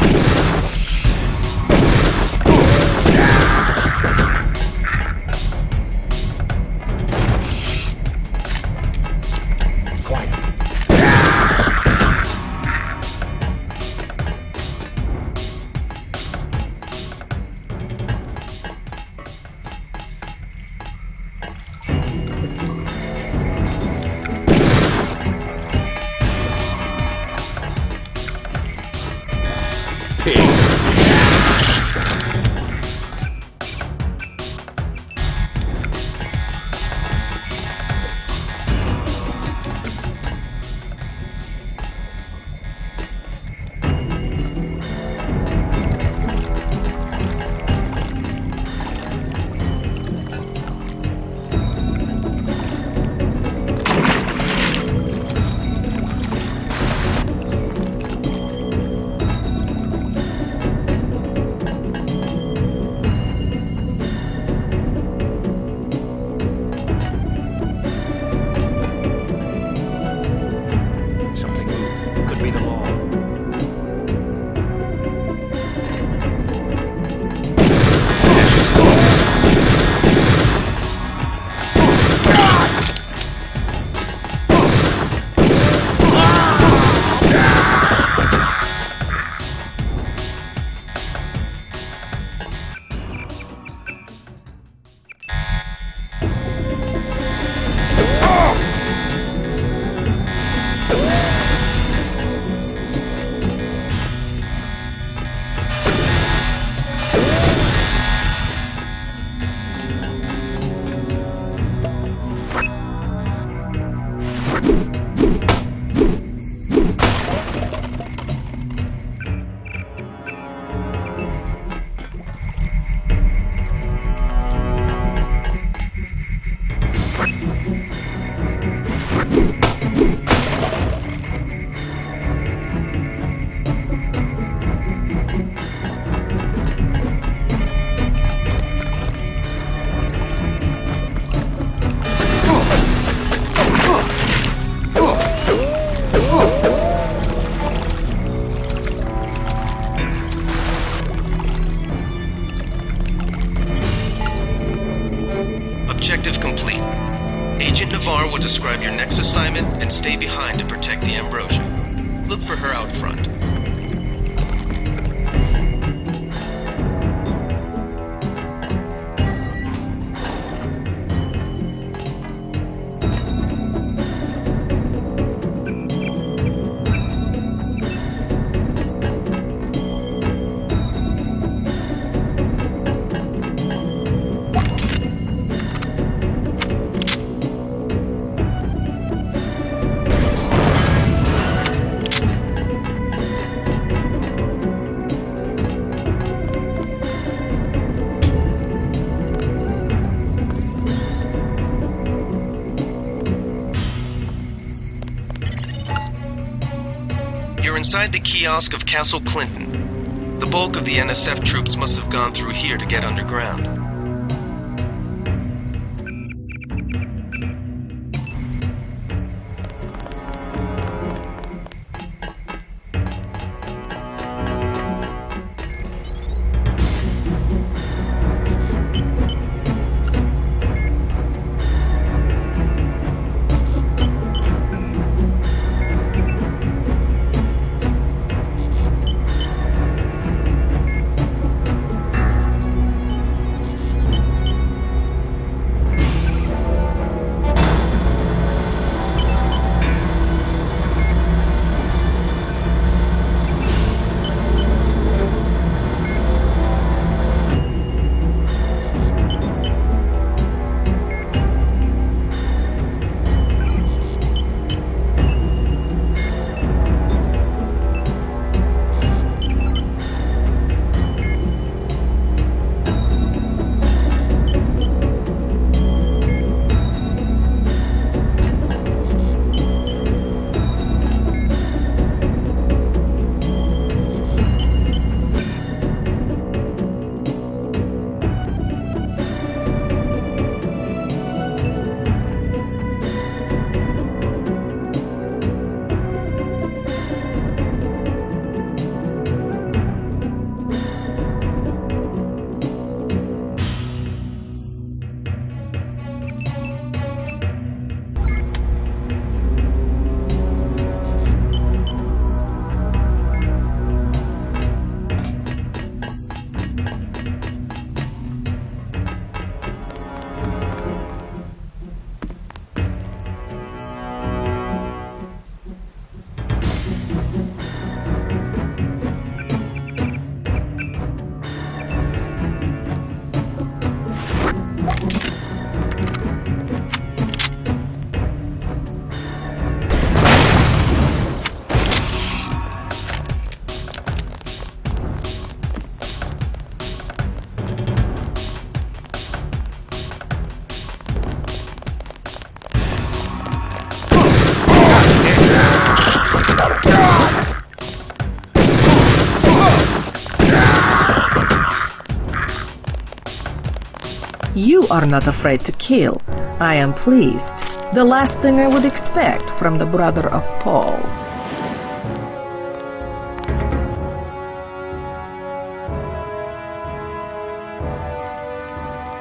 will describe your next assignment and stay behind to protect the Ambrosia. Look for her out front. Inside the kiosk of Castle Clinton. The bulk of the NSF troops must have gone through here to get underground. You are not afraid to kill. I am pleased. The last thing I would expect from the brother of Paul.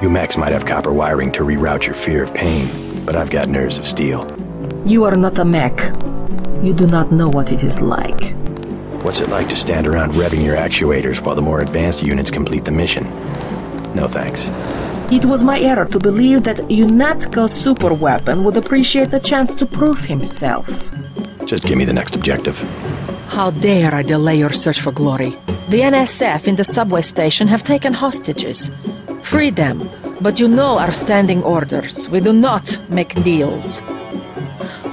You mechs might have copper wiring to reroute your fear of pain, but I've got nerves of steel. You are not a mech. You do not know what it is like. What's it like to stand around revving your actuators while the more advanced units complete the mission? No thanks. It was my error to believe that UNATCO's superweapon would appreciate the chance to prove himself. Just give me the next objective. How dare I delay your search for glory? The NSF in the subway station have taken hostages. Free them, but you know our standing orders. We do not make deals.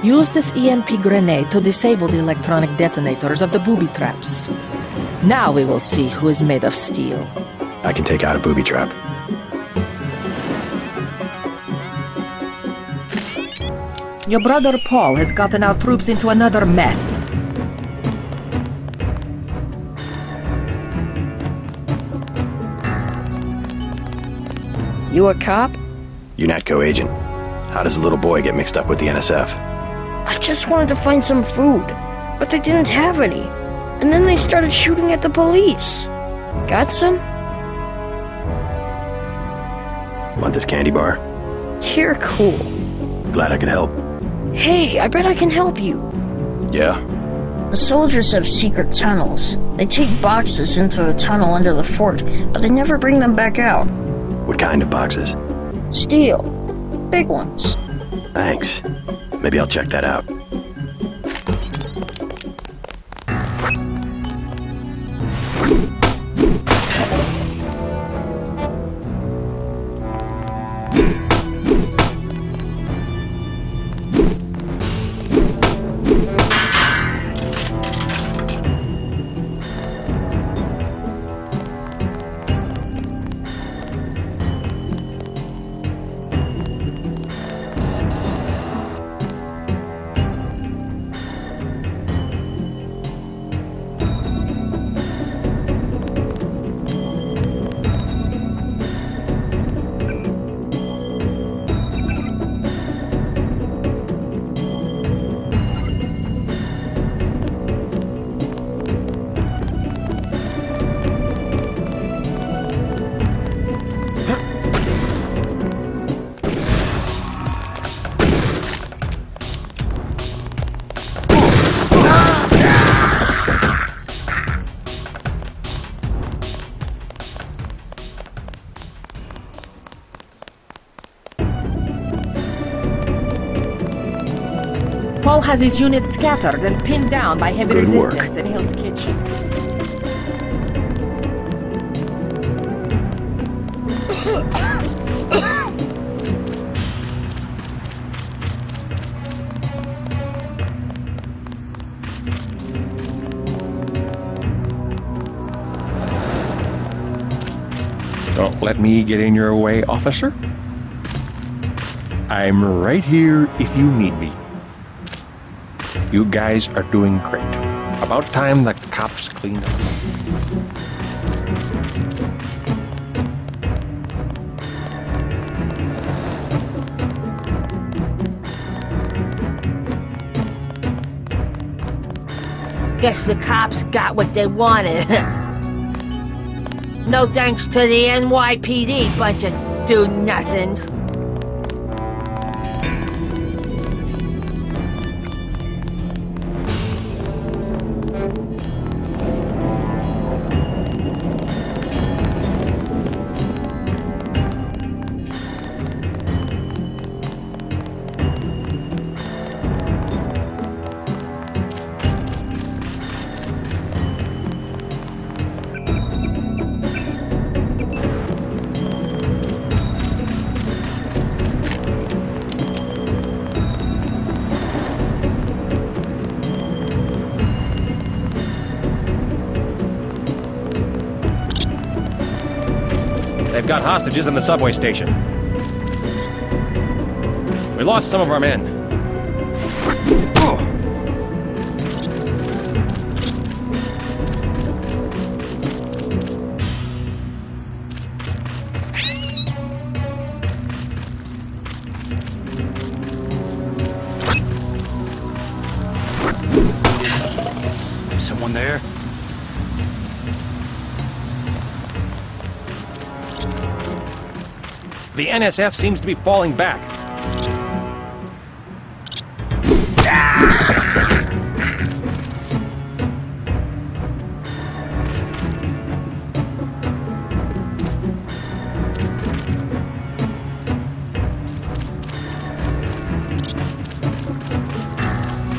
Use this EMP grenade to disable the electronic detonators of the booby traps. Now we will see who is made of steel. I can take out a booby trap. Your brother Paul has gotten our troops into another mess. You a cop? UNATCO agent. How does a little boy get mixed up with the NSF? I just wanted to find some food, but they didn't have any. And then they started shooting at the police. Got some? Want this candy bar? You're cool. Glad I could help. Hey, I bet I can help you. Yeah? The soldiers have secret tunnels. They take boxes into the tunnel under the fort, but they never bring them back out. What kind of boxes? Steel. Big ones. Thanks. Maybe I'll check that out. Paul has his units scattered and pinned down by heavy resistance in Hill's kitchen. Don't let me get in your way, officer. I'm right here if you need me. You guys are doing great. About time the cops cleaned up. Guess the cops got what they wanted. No thanks to the NYPD, bunch of do-nothings. They've got hostages in the subway station. We lost some of our men. Someone there? The NSF seems to be falling back.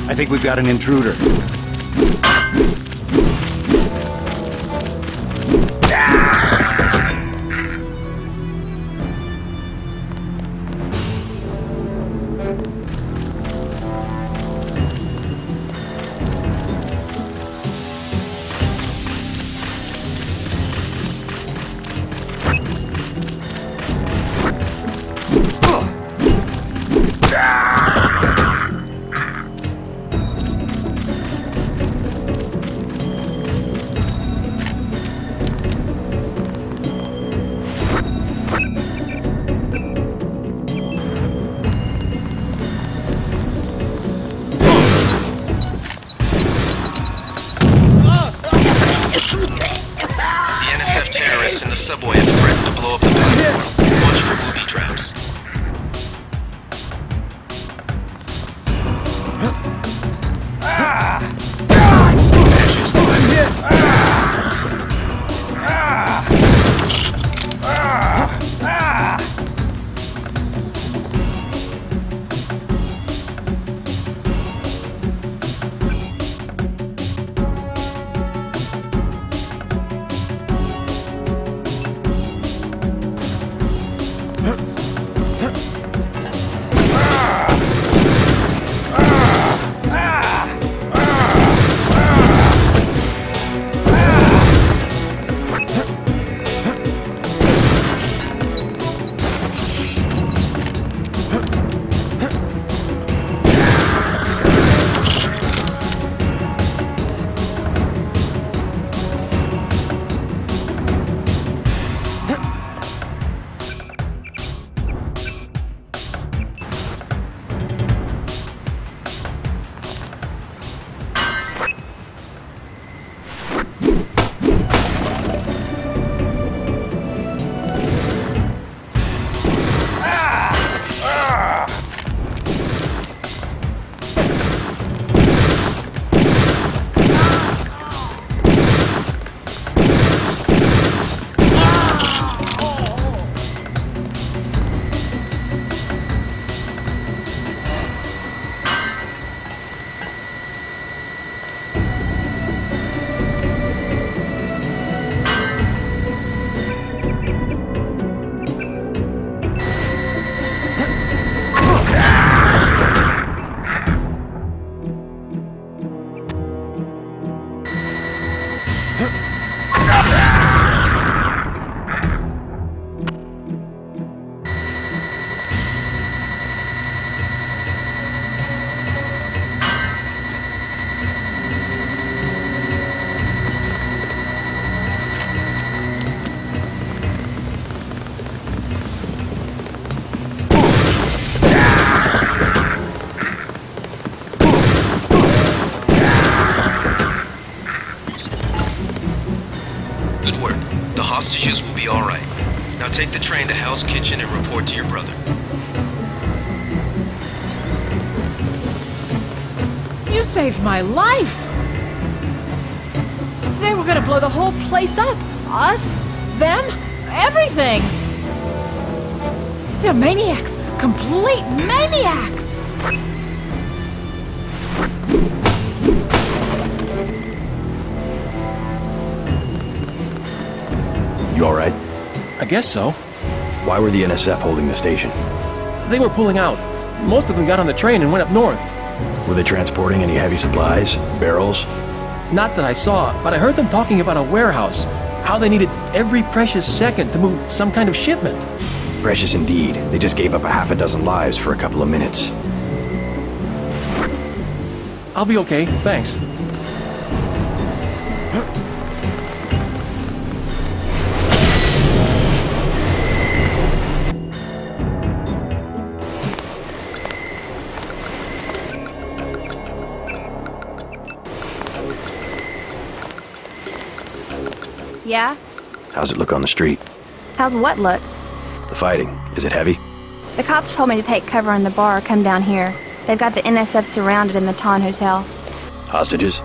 I think we've got an intruder. In the subway have threatened to blow up the platform. Watch for booby traps. Good work. The hostages will be all right. Now take the train to Hell's Kitchen and report to your brother. You saved my life! They were gonna blow the whole place up. Us, them, everything! They're maniacs! Complete maniacs! You alright? I guess so. Why were the NSF holding the station? They were pulling out. Most of them got on the train and went up north. Were they transporting any heavy supplies? Barrels? Not that I saw, but I heard them talking about a warehouse. How they needed every precious second to move some kind of shipment. Precious indeed. They just gave up a half a dozen lives for a couple of minutes. I'll be okay, thanks. Yeah? How's it look on the street? How's what look? The fighting. Is it heavy? The cops told me to take cover in the bar or come down here. They've got the NSF surrounded in the Ton Hotel. Hostages?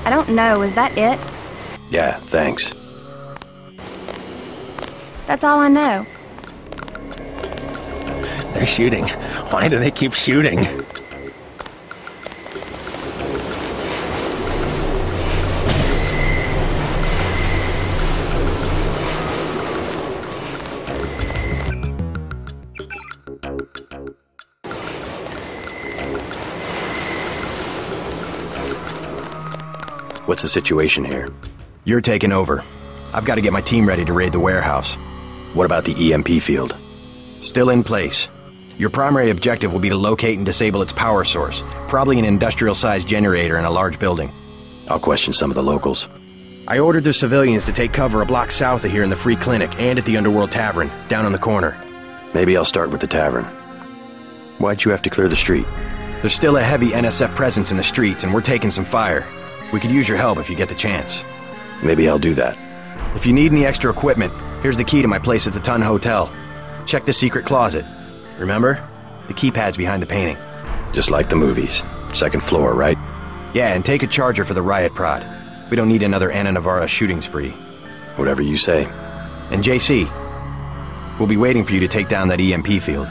I don't know. Is that it? Yeah, thanks. That's all I know. They're shooting. Why do they keep shooting? What's the situation here? You're taking over. I've got to get my team ready to raid the warehouse. What about the EMP field? Still in place. Your primary objective will be to locate and disable its power source, probably an industrial-sized generator in a large building. I'll question some of the locals. I ordered the civilians to take cover a block south of here in the Free Clinic and at the Underworld Tavern, down on the corner. Maybe I'll start with the tavern. Why'd you have to clear the street? There's still a heavy NSF presence in the streets, and we're taking some fire. We could use your help if you get the chance. Maybe I'll do that. If you need any extra equipment, here's the key to my place at the Ton Hotel. Check the secret closet. Remember? The keypad's behind the painting. Just like the movies. Second floor, right? Yeah, and take a charger for the riot prod. We don't need another Anna Navarra shooting spree. Whatever you say. And JC, we'll be waiting for you to take down that EMP field.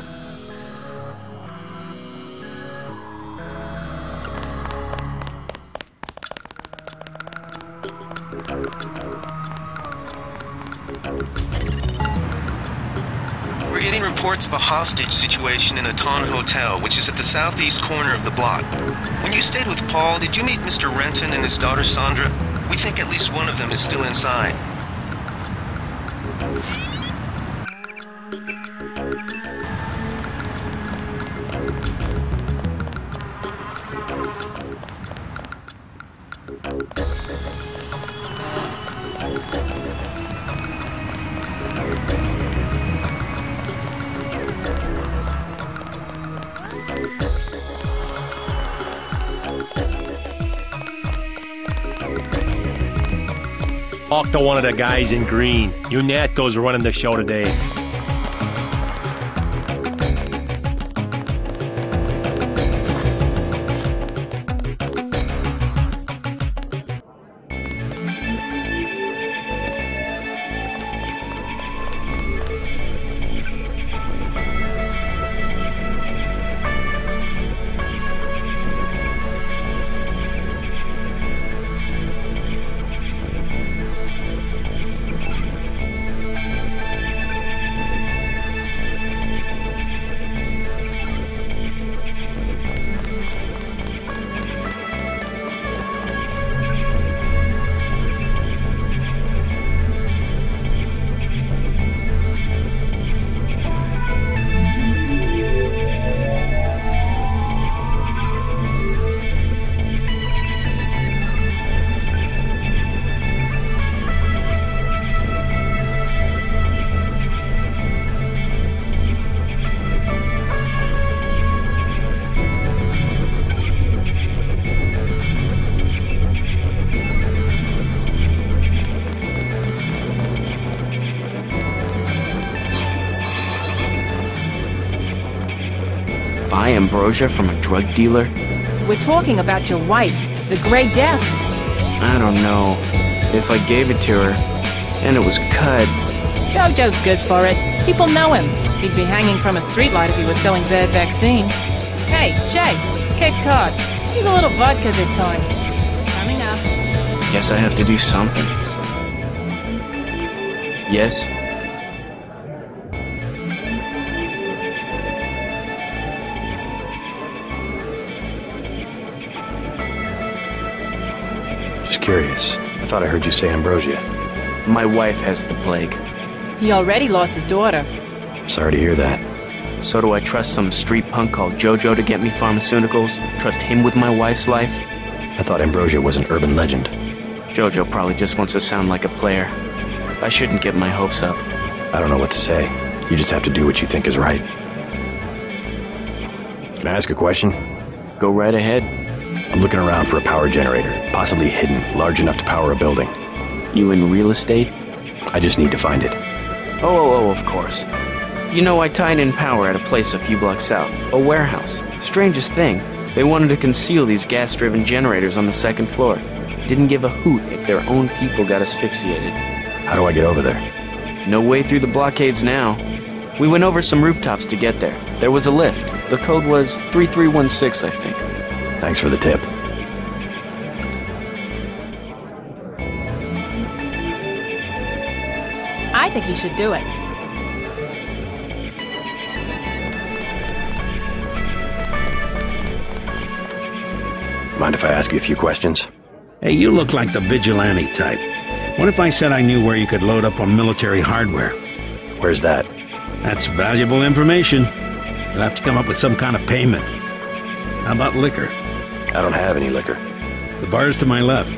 We're getting reports of a hostage situation in the Ton Hotel, which is at the southeast corner of the block. When you stayed with Paul, did you meet Mr. Renton and his daughter Sandra? We think at least one of them is still inside. Talk to one of the guys in green. You Natos are running the show today. Buy ambrosia from a drug dealer? We're talking about your wife, the Grey Death. I don't know. If I gave it to her, and it was cut... Jojo's good for it. People know him. He'd be hanging from a streetlight if he was selling bad vaccine. Hey, Shay, kick card. Use a little vodka this time. Coming up. Guess I have to do something. Yes? Just curious. I thought I heard you say ambrosia. My wife has the plague. He already lost his daughter. Sorry to hear that. So do I trust some street punk called Jojo to get me pharmaceuticals? Trust him with my wife's life? I thought ambrosia was an urban legend. Jojo probably just wants to sound like a player. I shouldn't get my hopes up. I don't know what to say. You just have to do what you think is right. Can I ask a question? Go right ahead. I'm looking around for a power generator, possibly hidden, large enough to power a building. You in real estate? I just need to find it. Oh, of course. You know, I tied in power at a place a few blocks south. A warehouse. Strangest thing, they wanted to conceal these gas-driven generators on the second floor. Didn't give a hoot if their own people got asphyxiated. How do I get over there? No way through the blockades now. We went over some rooftops to get there. There was a lift. The code was 3316, I think. Thanks for the tip. I think you should do it. Mind if I ask you a few questions? Hey, you look like the vigilante type. What if I said I knew where you could load up on military hardware? Where's that? That's valuable information. You'll have to come up with some kind of payment. How about liquor? I don't have any liquor. The bar's to my left.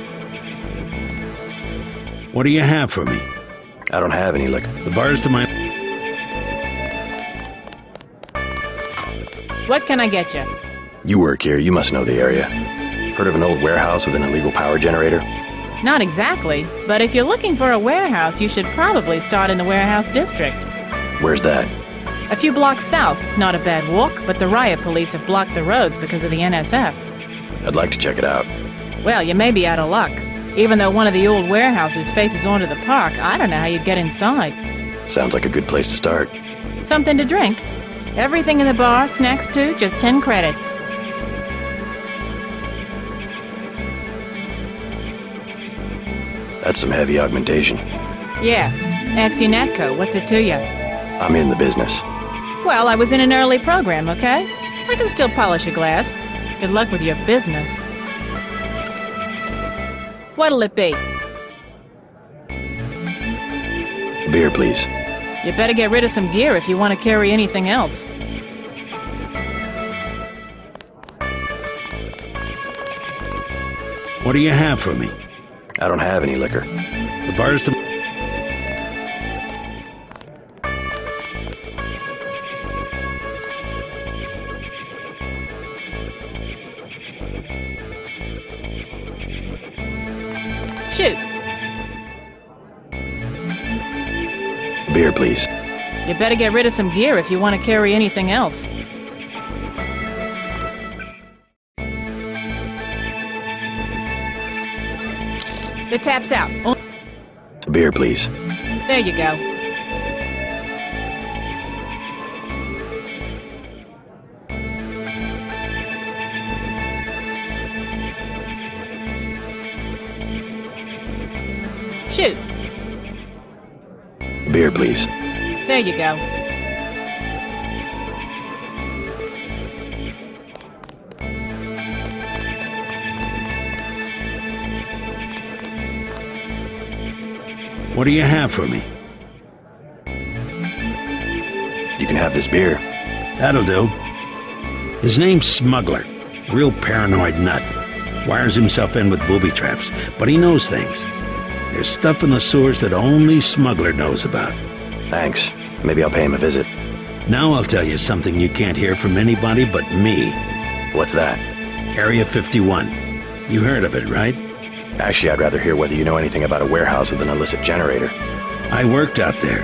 What do you have for me? I don't have any liquor. The bar's to my... What can I get you? You work here, you must know the area. Heard of an old warehouse with an illegal power generator? Not exactly, but if you're looking for a warehouse, you should probably start in the warehouse district. Where's that? A few blocks south. Not a bad walk, but the riot police have blocked the roads because of the NSF. I'd like to check it out. Well, you may be out of luck. Even though one of the old warehouses faces onto the park, I don't know how you'd get inside. Sounds like a good place to start. Something to drink. Everything in the bar, snacks too, just 10 credits. That's some heavy augmentation. Yeah. Ask your Natco, what's it to you? I'm in the business. Well, I was in an early program, okay? I can still polish a glass. Good luck with your business. What'll it be? Beer, please. You better get rid of some gear if you want to carry anything else. What do you have for me? I don't have any liquor. The bar's to... Shoot. Beer, please. You better get rid of some gear if you want to carry anything else. The tap's out. Beer, please. There you go. Shoot. Beer, please. There you go. What do you have for me? You can have this beer. That'll do. His name's Smuggler. Real paranoid nut. Wires himself in with booby traps, but he knows things. There's stuff in the sewers that only Smuggler knows about. Thanks. Maybe I'll pay him a visit. Now I'll tell you something you can't hear from anybody but me. What's that? Area 51. You heard of it, right? Actually, I'd rather hear whether you know anything about a warehouse with an illicit generator. I worked out there.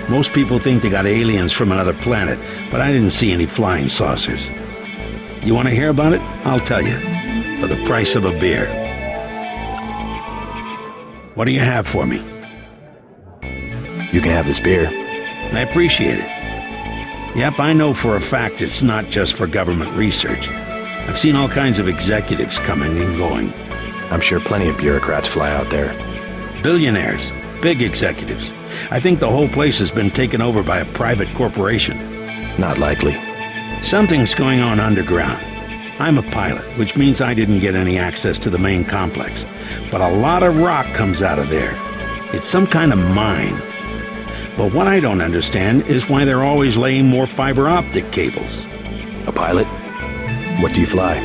Most people think they got aliens from another planet, but I didn't see any flying saucers. You want to hear about it? I'll tell you. For the price of a beer. What do you have for me? You can have this beer. I appreciate it. Yep, I know for a fact it's not just for government research. I've seen all kinds of executives coming and going. I'm sure plenty of bureaucrats fly out there. Billionaires. Big executives. I think the whole place has been taken over by a private corporation. Not likely. Something's going on underground. I'm a pilot, which means I didn't get any access to the main complex. But a lot of rock comes out of there. It's some kind of mine. But what I don't understand is why they're always laying more fiber optic cables. A pilot? What do you fly?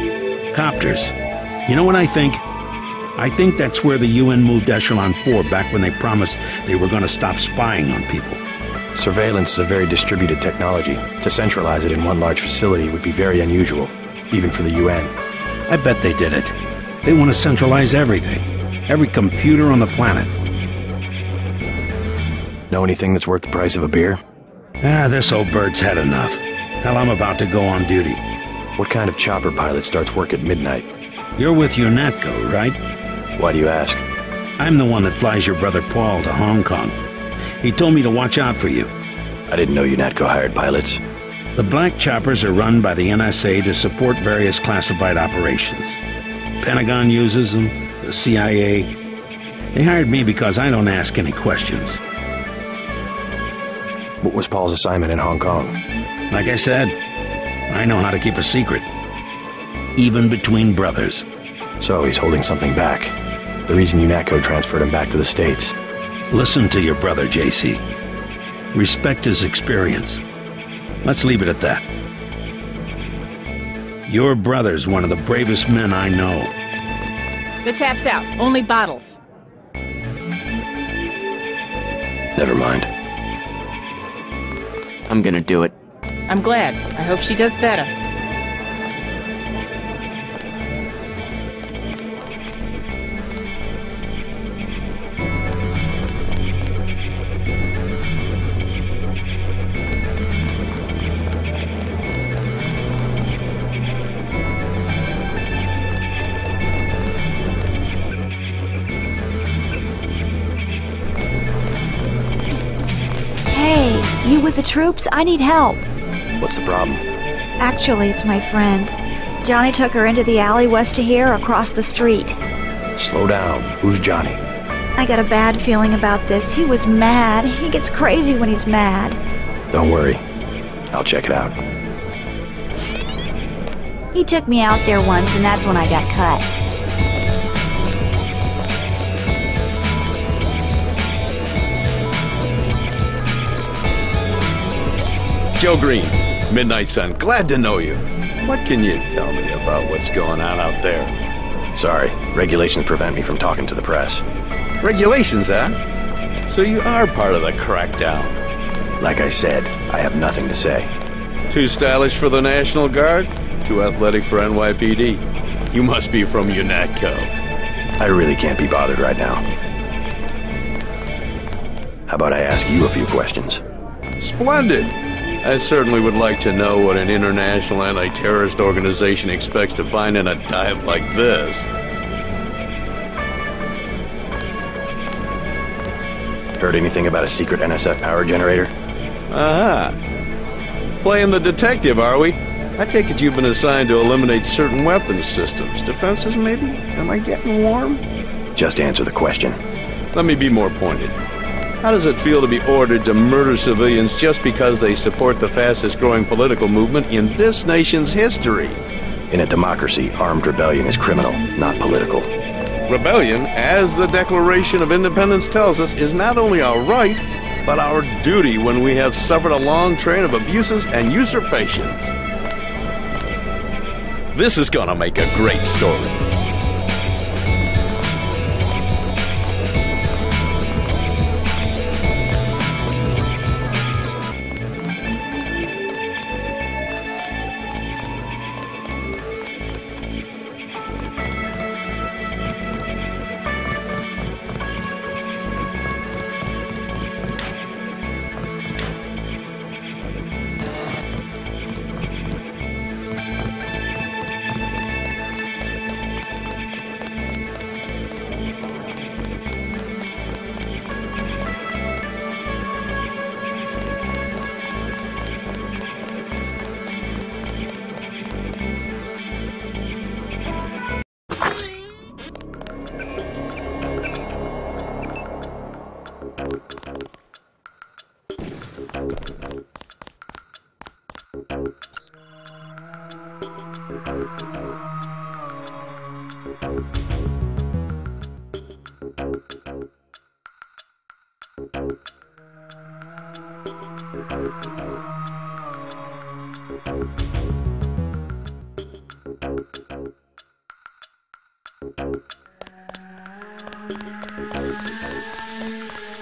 Copters. You know what I think? I think that's where the UN moved Echelon 4 back when they promised they were going to stop spying on people. Surveillance is a very distributed technology. To centralize it in one large facility would be very unusual, even for the UN. I bet they did it. They want to centralize everything. Every computer on the planet. Know anything that's worth the price of a beer? This old bird's had enough. Hell, I'm about to go on duty. What kind of chopper pilot starts work at midnight? You're with UNATCO, right? Why do you ask? I'm the one that flies your brother Paul to Hong Kong. He told me to watch out for you. I didn't know UNATCO hired pilots. The black choppers are run by the NSA to support various classified operations. Pentagon uses them, the CIA. They hired me because I don't ask any questions. What was Paul's assignment in Hong Kong? Like I said, I know how to keep a secret. Even between brothers. So he's holding something back. The reason UNATCO transferred him back to the States. Listen to your brother, JC. Respect his experience. Let's leave it at that. Your brother's one of the bravest men I know. The tap's out. Only bottles. Never mind. I'm gonna do it. I'm glad. I hope she does better. You with the troops? I need help. What's the problem? Actually, it's my friend. Johnny took her into the alley west of here, across the street. Slow down. Who's Johnny? I got a bad feeling about this. He was mad. He gets crazy when he's mad. Don't worry. I'll check it out. He took me out there once, and that's when I got cut. Joe Green, Midnight Sun, glad to know you. What can you tell me about what's going on out there? Sorry, regulations prevent me from talking to the press. Regulations, huh? So you are part of the crackdown. Like I said, I have nothing to say. Too stylish for the National Guard? Too athletic for NYPD? You must be from UNATCO. I really can't be bothered right now. How about I ask you a few questions? Splendid! I certainly would like to know what an international anti-terrorist organization expects to find in a dive like this. Heard anything about a secret NSF power generator? Playing the detective, are we? I take it you've been assigned to eliminate certain weapons systems. Defenses, maybe? Am I getting warm? Just answer the question. Let me be more pointed. How does it feel to be ordered to murder civilians just because they support the fastest-growing political movement in this nation's history? In a democracy, armed rebellion is criminal, not political. Rebellion, as the Declaration of Independence tells us, is not only our right, but our duty when we have suffered a long train of abuses and usurpations. This is gonna make a great story.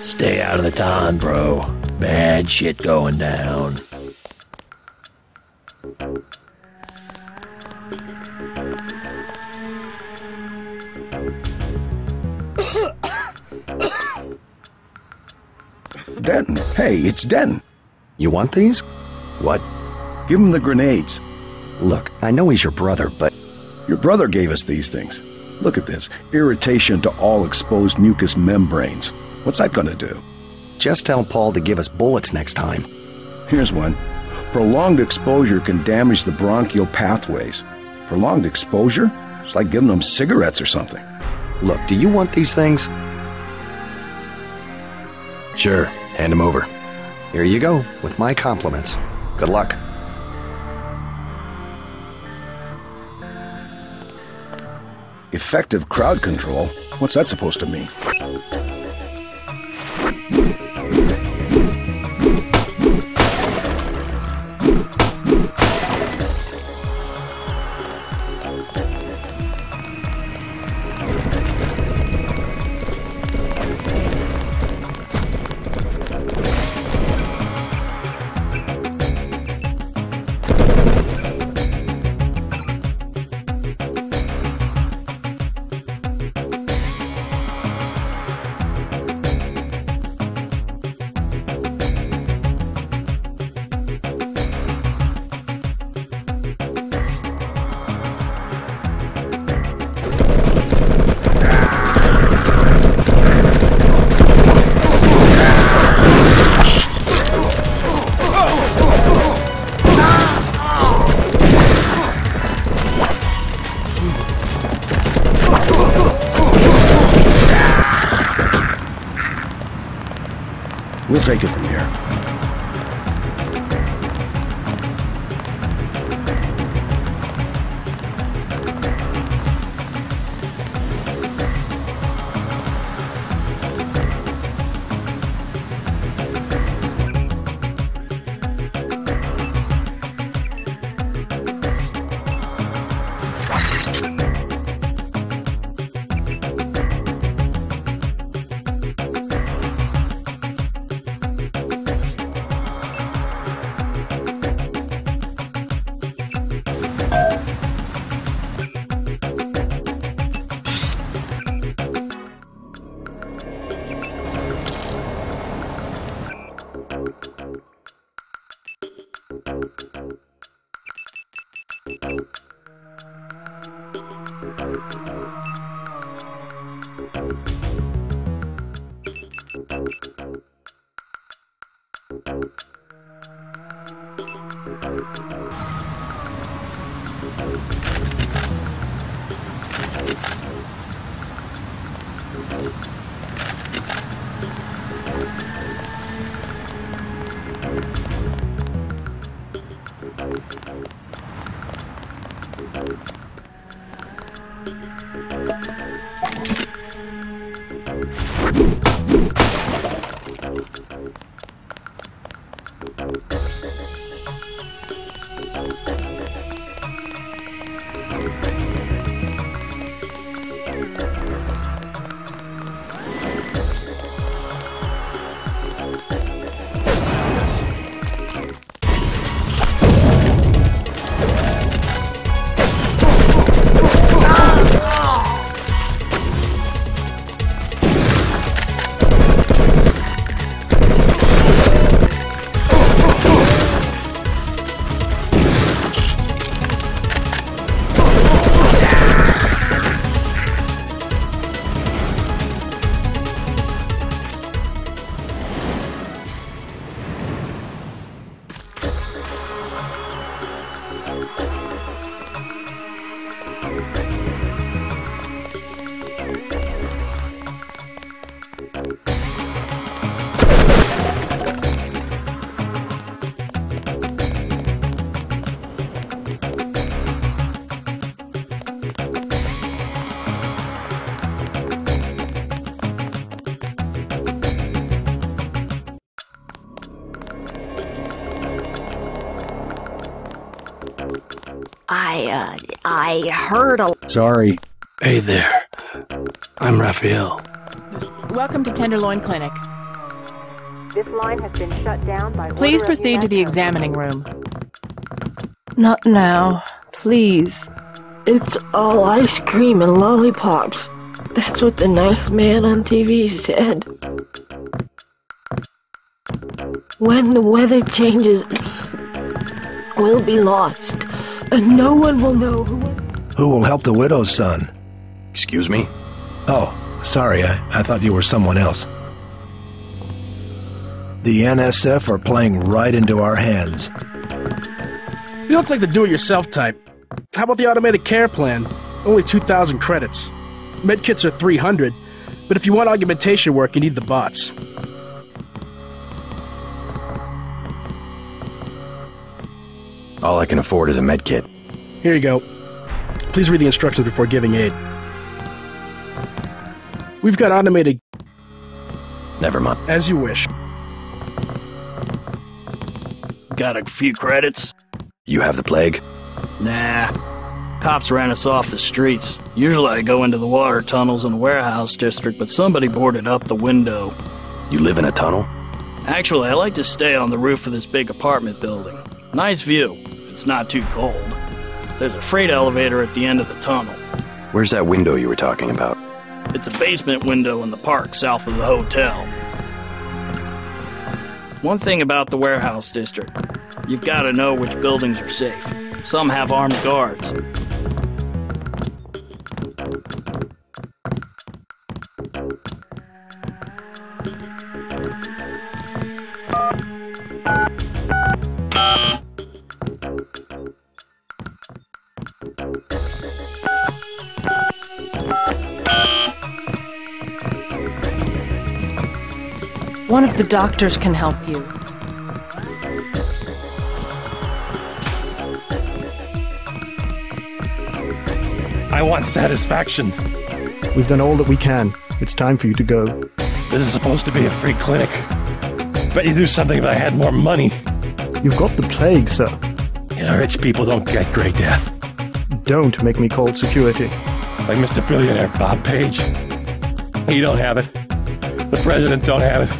Stay out of the ton, bro. Bad shit going down. Denton. Hey, it's Denton. You want these? What? Give him the grenades. Look, I know he's your brother, but... Your brother gave us these things. Look at this. Irritation to all exposed mucous membranes. What's that gonna do? Just tell Paul to give us bullets next time. Here's one. Prolonged exposure can damage the bronchial pathways. Prolonged exposure? It's like giving them cigarettes or something. Look, do you want these things? Sure. Hand them over. Here you go, with my compliments. Good luck. Effective crowd control? What's that supposed to mean? We'll take it from here. I heard a... Sorry. Hey there. I'm Raphael. Welcome to Tenderloin Clinic. This line has been shut down by... Please proceed to the examining room. Not now. Please. It's all ice cream and lollipops. That's what the nice man on TV said. When the weather changes, we'll be lost, and no one will know who... Who will help the widow's son? Excuse me? Oh, sorry, I thought you were someone else. The NSF are playing right into our hands. You look like the do-it-yourself type. How about the automated care plan? Only 2,000 credits. Medkits are 300, but if you want augmentation work, you need the bots. All I can afford is a medkit. Here you go. Please read the instructions before giving aid. We've got automated... Never mind. As you wish. Got a few credits? You have the plague? Nah. Cops ran us off the streets. Usually I go into the water tunnels in the warehouse district, but somebody boarded up the window. You live in a tunnel? Actually, I like to stay on the roof of this big apartment building. Nice view, if it's not too cold. There's a freight elevator at the end of the tunnel. Where's that window you were talking about? It's a basement window in the park south of the hotel. One thing about the warehouse district, you've got to know which buildings are safe. Some have armed guards. One of the doctors can help you. I want satisfaction. We've done all that we can. It's time for you to go. This is supposed to be a free clinic. Bet you do something if I had more money. You've got the plague, sir. You know, rich people don't get great death. Don't make me call security. Like Mr. Billionaire Bob Page. You don't have it. The president don't have it.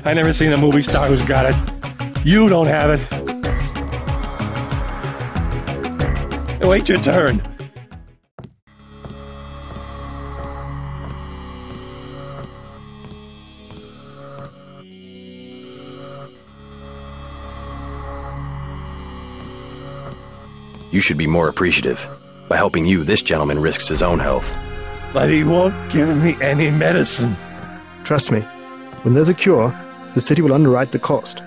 I never seen a movie star who's got it. You don't have it. Wait your turn. You should be more appreciative. By helping you, this gentleman risks his own health. But he won't give me any medicine. Trust me, when there's a cure, the city will underwrite the cost.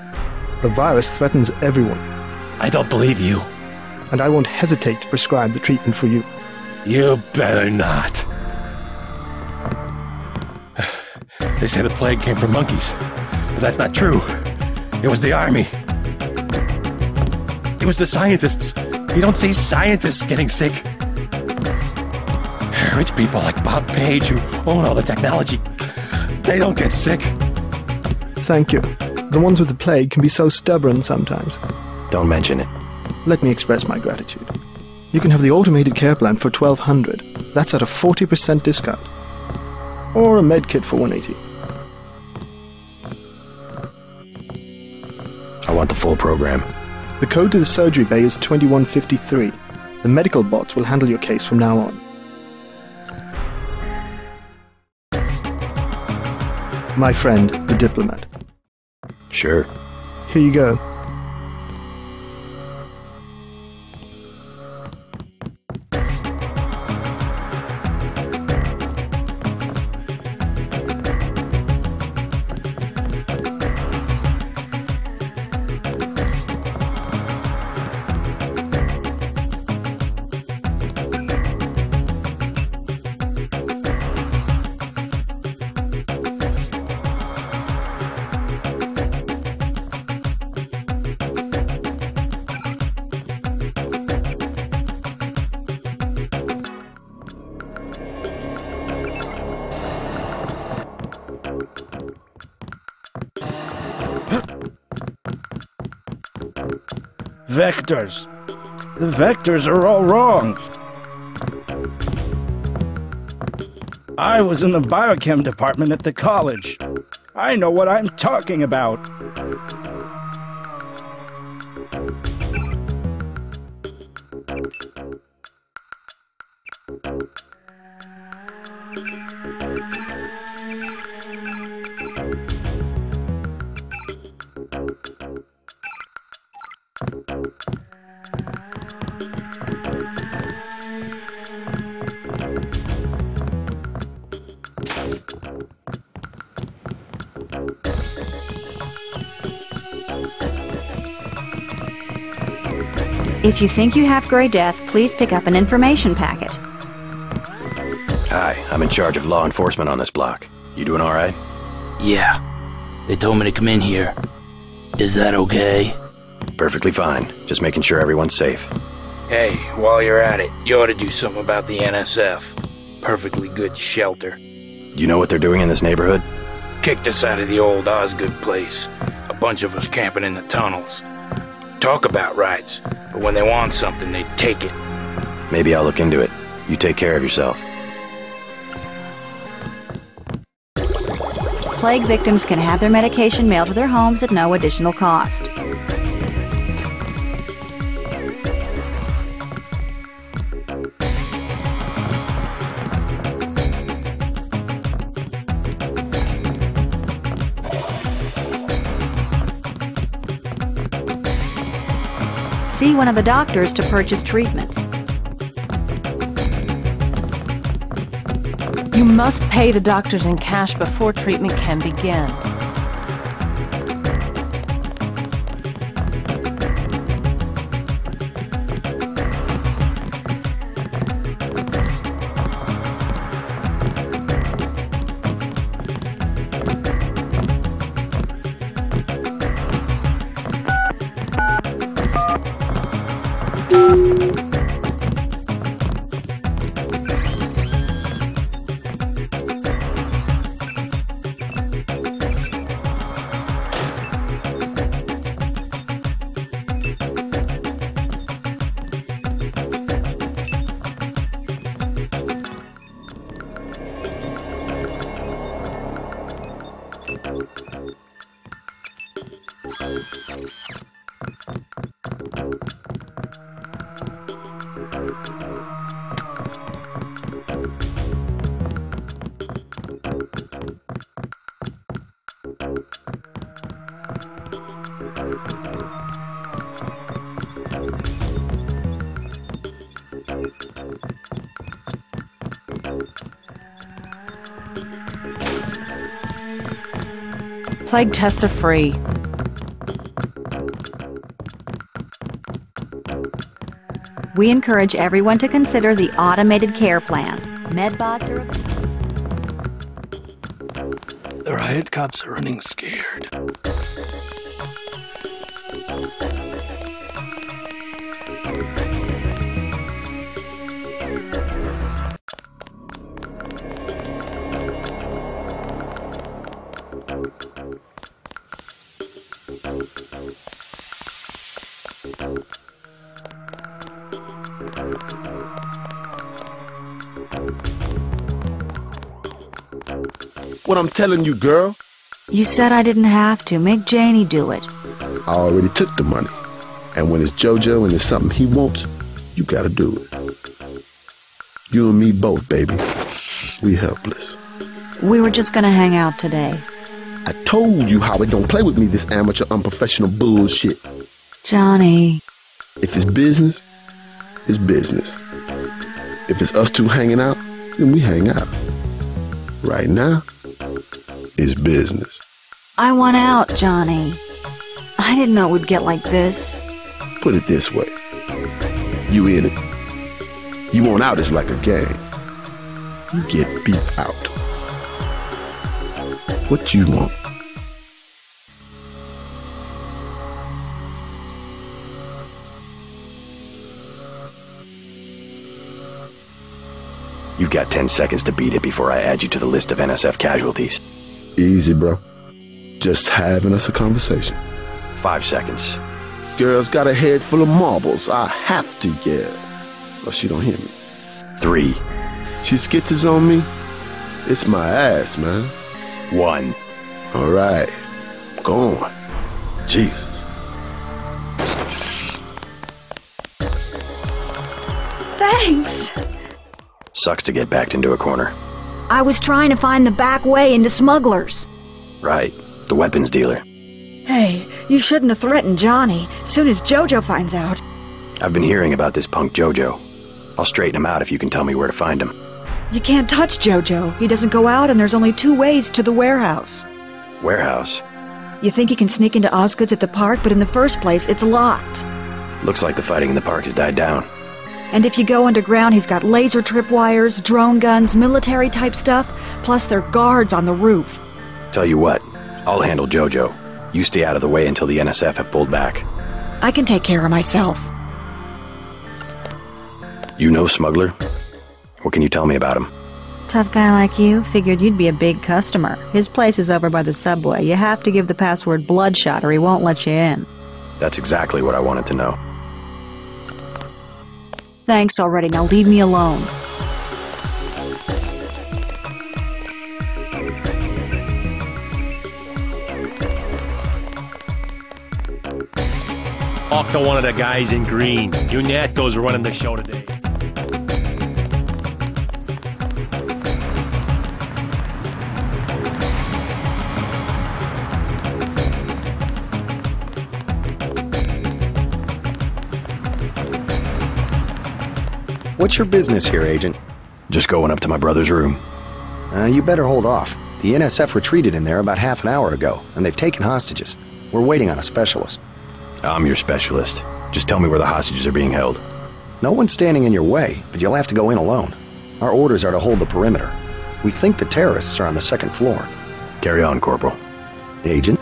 The virus threatens everyone. I don't believe you. And I won't hesitate to prescribe the treatment for you. You better not. They say the plague came from monkeys, but that's not true. It was the army. It was the scientists. You don't see scientists getting sick. Rich people like Bob Page who own all the technology, they don't get sick. Thank you. The ones with the plague can be so stubborn sometimes. Don't mention it. Let me express my gratitude. You can have the automated care plan for $1,200. That's at a 40% discount. Or a med kit for $180. I want the full program. The code to the surgery bay is 2153. The medical bots will handle your case from now on. My friend, the diplomat. Sure. Here you go. Vectors. The vectors are all wrong. I was in the biochem department at the college. I know what I'm talking about. If you think you have Gray Death, please pick up an information packet. Hi, I'm in charge of law enforcement on this block. You doing all right? Yeah. They told me to come in here. Is that okay? Perfectly fine. Just making sure everyone's safe. Hey, while you're at it, you ought to do something about the NSF. Perfectly good shelter. You know what they're doing in this neighborhood? Kicked us out of the old Osgood place. A bunch of us camping in the tunnels. Talk about rights, but when they want something, they take it. Maybe I'll look into it. You take care of yourself. Plague victims can have their medication mailed to their homes at no additional cost. See one of the doctors to purchase treatment. You must pay the doctors in cash before treatment can begin. Plague tests are free. We encourage everyone to consider the automated care plan. Medbots are... The riot cops are running scared. What I'm telling you, girl. You said I didn't have to. Make Janie do it. I already took the money. And when it's JoJo and it's something he wants, you gotta do it. You and me both, baby. We helpless. We were just gonna hang out today. I told you how it don't play with me, this amateur unprofessional bullshit. Johnny. If it's business, it's business. If it's us two hanging out, then we hang out. Right now, it's business. I want out, Johnny. I didn't know it would get like this. Put it this way. You in it. You want out is like a game. You get beat out. What you want? You've got 10 seconds to beat it before I add you to the list of NSF casualties. Easy, bro. Just having us a conversation. 5 seconds. Girl's got a head full of marbles. I have to yell. Or she don't hear me. 3. She skitzes on me. It's my ass, man. 1. All right. Go on. Jesus. Thanks. Sucks to get backed into a corner. I was trying to find the back way into smugglers. Right. The weapons dealer. Hey, you shouldn't have threatened Johnny. Soon as JoJo finds out. I've been hearing about this punk JoJo. I'll straighten him out if you can tell me where to find him. You can't touch JoJo. He doesn't go out, and there's only 2 ways to the warehouse. Warehouse? You think you can sneak into Osgood's at the park, but in the first place, it's locked. Looks like the fighting in the park has died down. And if you go underground, he's got laser tripwires, drone guns, military-type stuff, plus there are guards on the roof. Tell you what, I'll handle Jojo. You stay out of the way until the NSF have pulled back. I can take care of myself. You know Smuggler? What can you tell me about him? Tough guy like you, figured you'd be a big customer. His place is over by the subway. You have to give the password Bloodshot or he won't let you in. That's exactly what I wanted to know. Thanks already, now leave me alone. Talk to one of the guys in green. Unatko's running the show today. What's your business here, Agent? Just going up to my brother's room. You better hold off. The NSF retreated in there about half an hour ago, and they've taken hostages. We're waiting on a specialist. I'm your specialist. Just tell me where the hostages are being held. No one's standing in your way, but you'll have to go in alone. Our orders are to hold the perimeter. We think the terrorists are on the second floor. Carry on, Corporal. Agent?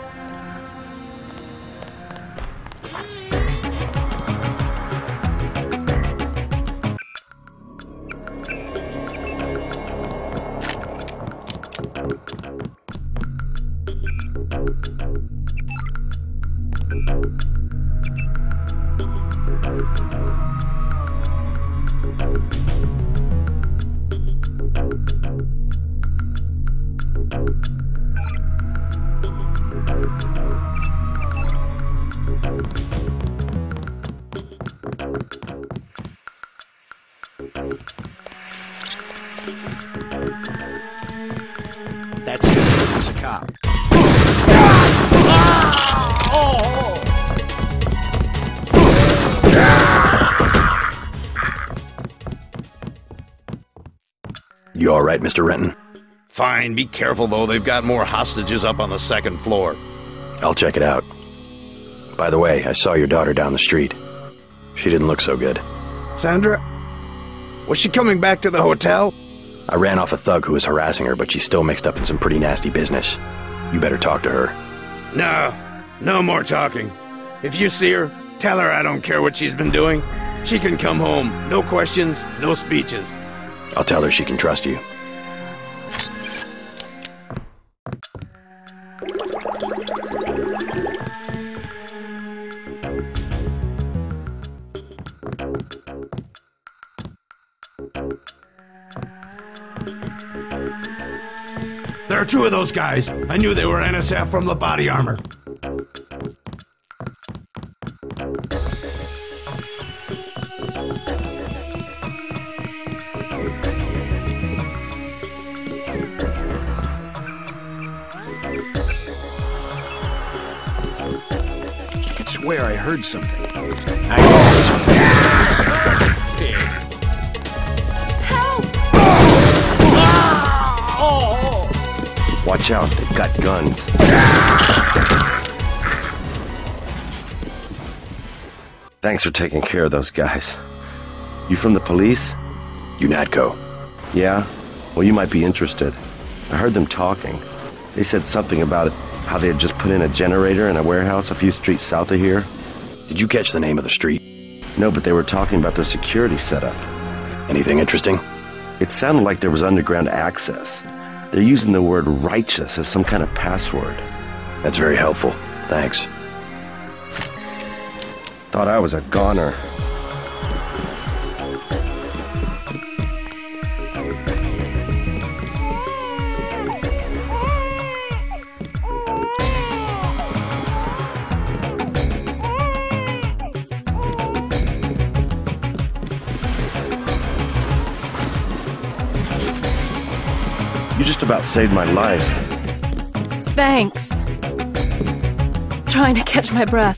That's it. There's a cop. You all right, Mr. Renton? Fine, be careful though, they've got more hostages up on the second floor. I'll check it out. By the way, I saw your daughter down the street. She didn't look so good. Sandra? Was she coming back to the hotel? I ran off a thug who was harassing her, but she's still mixed up in some pretty nasty business. You better talk to her. No more talking. If you see her, tell her I don't care what she's been doing. She can come home. No questions, no speeches. I'll tell her she can trust you. There are two of those guys. I knew they were NSF from the body armor. I could swear I heard something. Watch out, they've got guns. Thanks for taking care of those guys. You from the police? UNATCO. Yeah? Well, you might be interested. I heard them talking. They said something about how they had just put in a generator in a warehouse a few streets south of here. Did you catch the name of the street? No, but they were talking about their security setup. Anything interesting? It sounded like there was underground access. They're using the word righteous as some kind of password. That's very helpful. Thanks. Thought I was a goner. You just about saved my life. Thanks. Trying to catch my breath.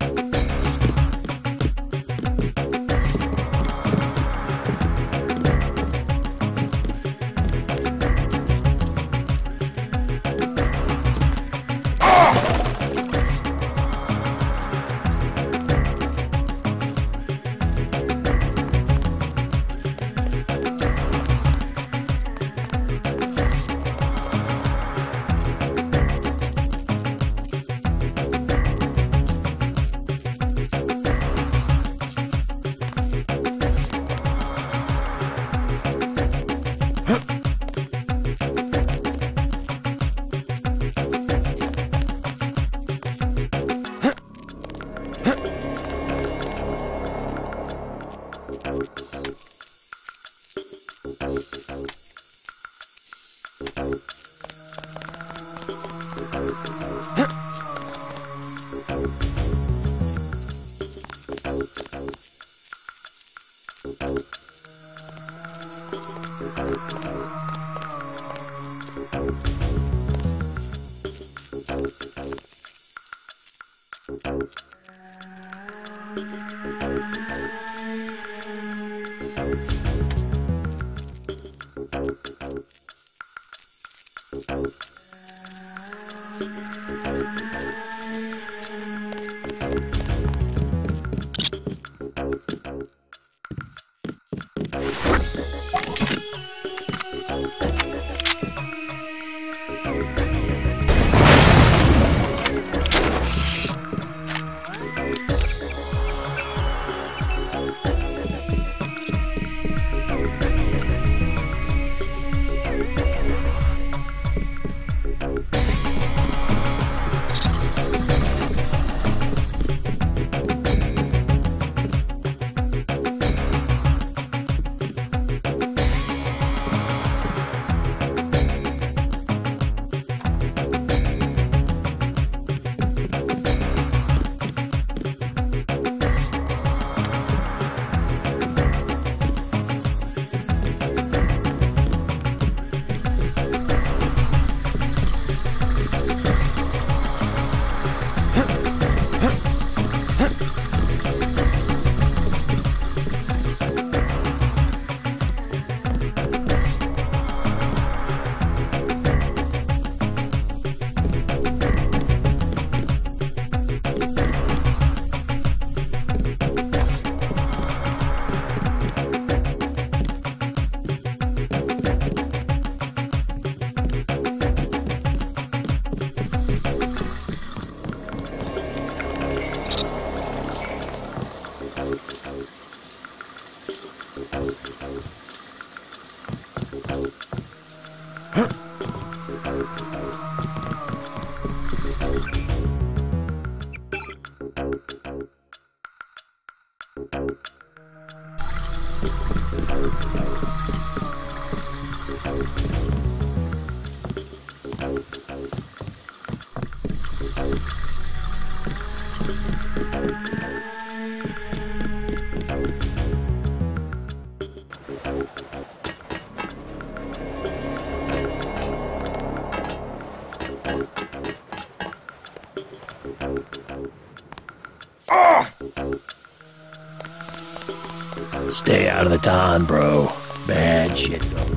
Stay out of the ton, bro. Bad shit, dog.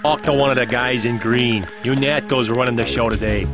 Talk to one of the guys in green. You Natco's running the show today.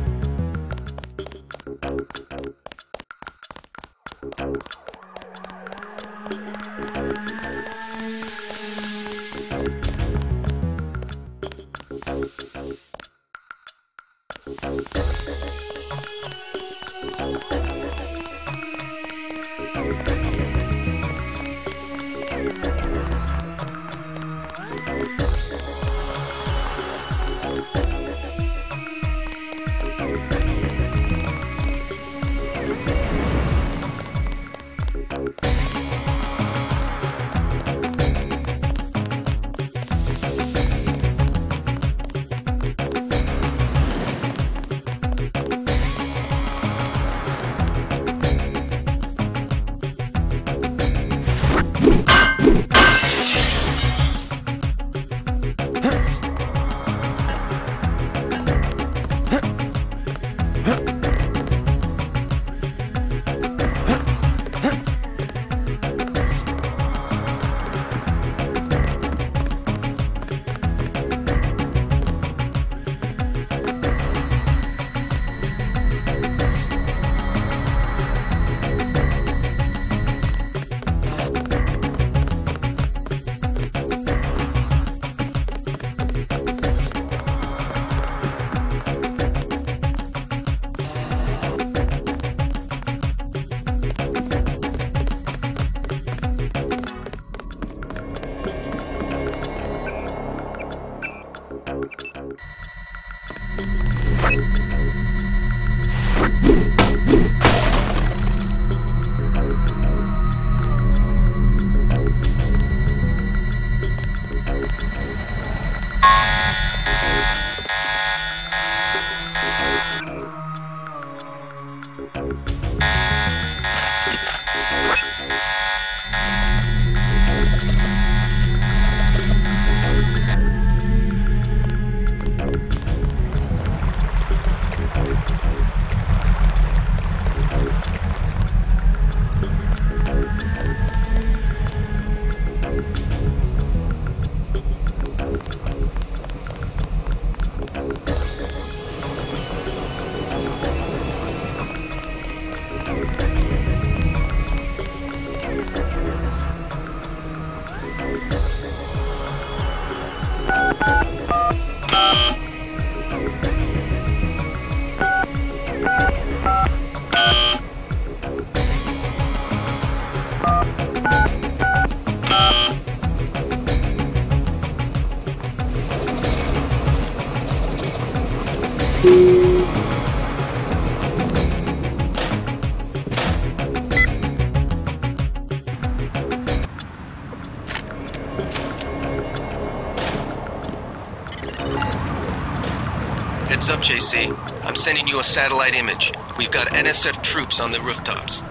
Heads up, JC. I'm sending you a satellite image. We've got NSF troops on the rooftops.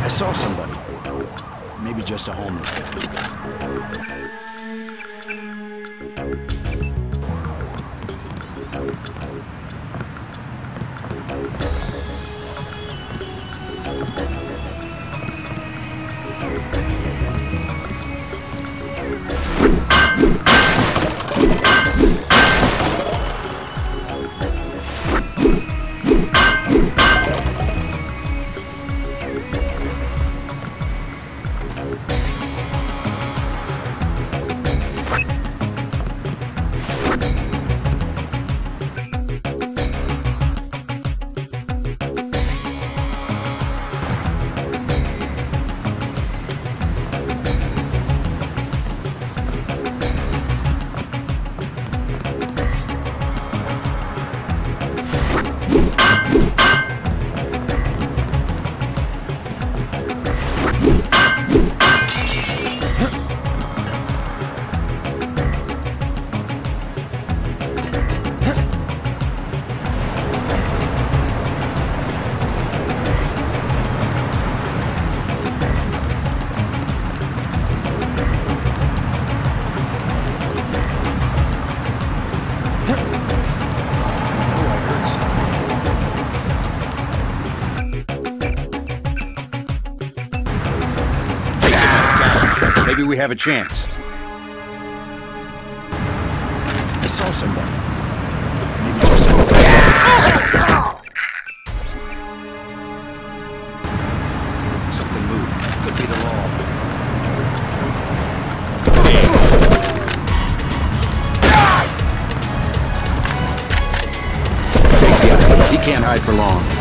I saw somebody. Maybe just a homeless. we have a chance. I saw somebody. Something moved. Could be the wall. He can't hide for long.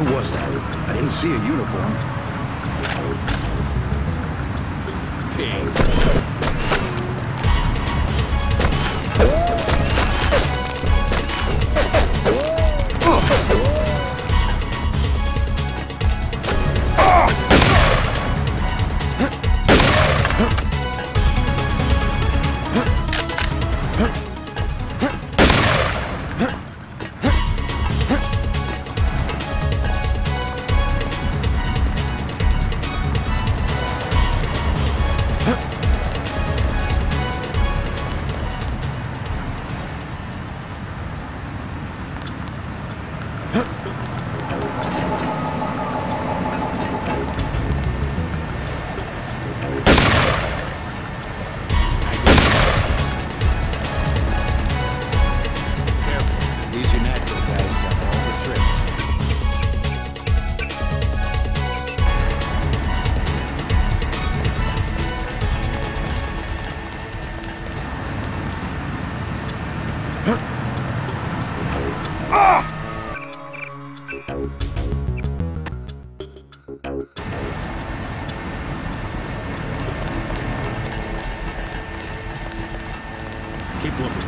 Who was that? I didn't see a uniform. Keep looking.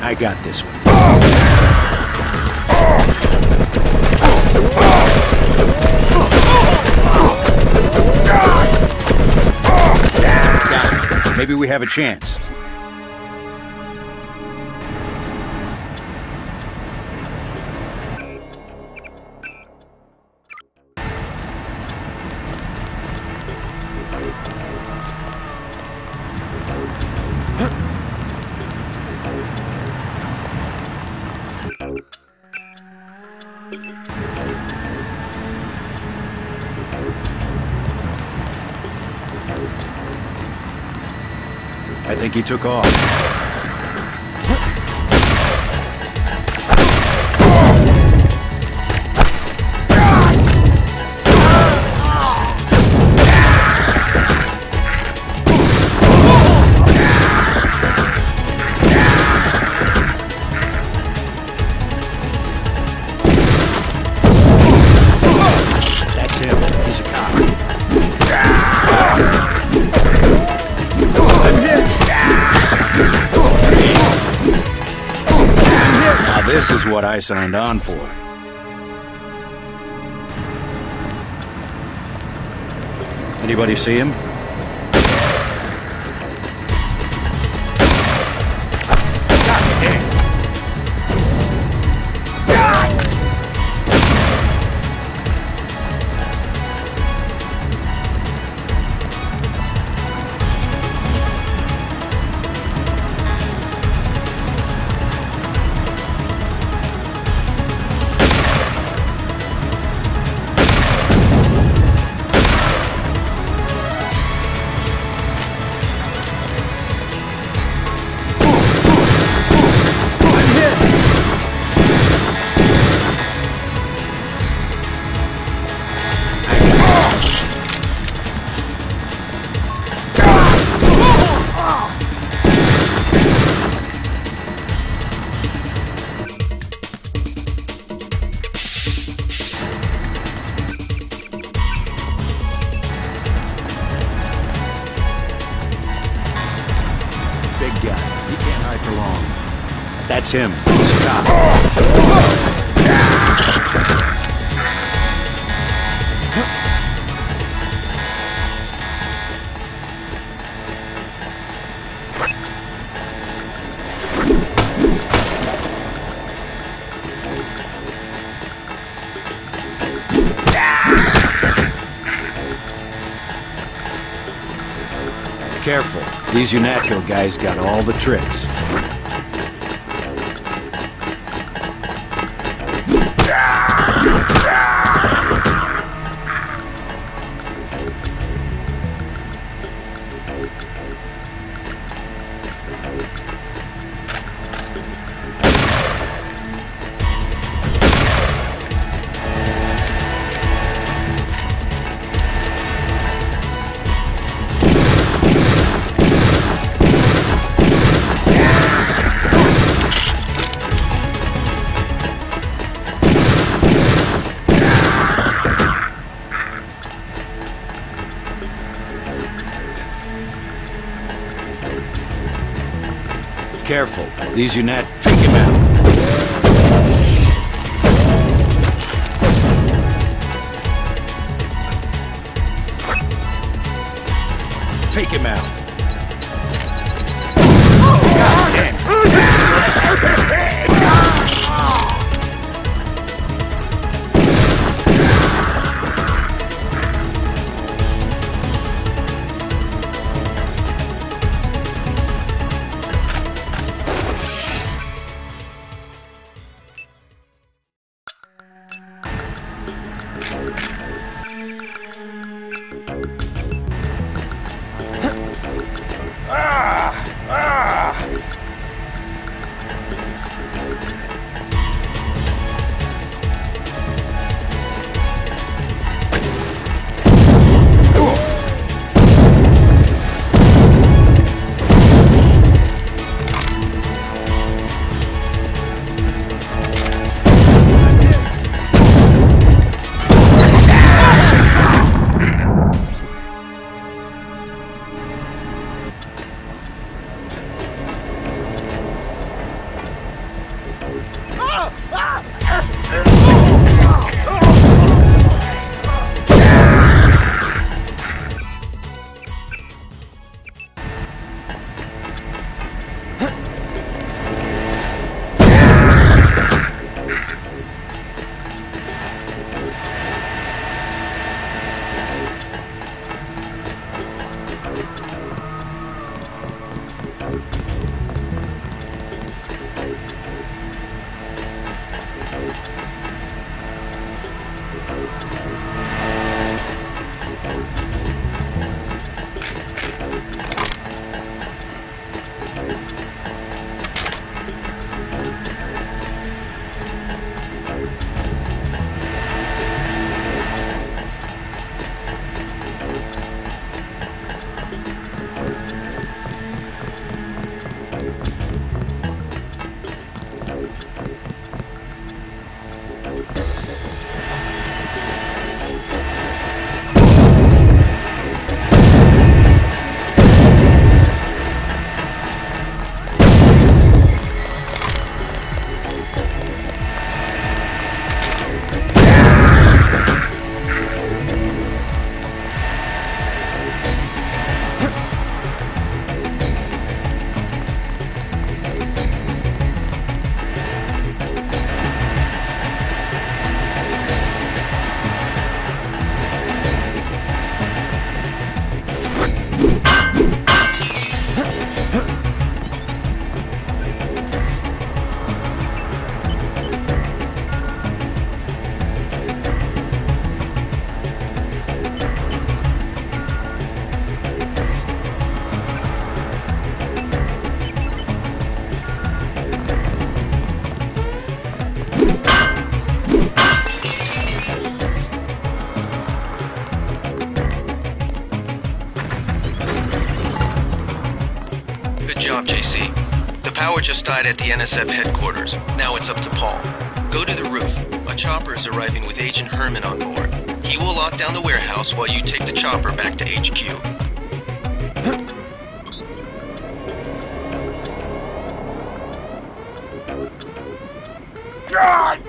I got this one. Got it. Maybe we have a chance. I think he took off. That's him. He's a cop. Now this is what I signed on for. Anybody see him? Big guy. He can't hide for long. That's him. He's a cop. Careful. These UNATCO guys got all the tricks. careful. These UNAT, take him out. Take him out. God damn. Power just died at the NSF headquarters. Now it's up to Paul. Go to the roof. A chopper is arriving with Agent Herman on board. He will lock down the warehouse while you take the chopper back to HQ. God!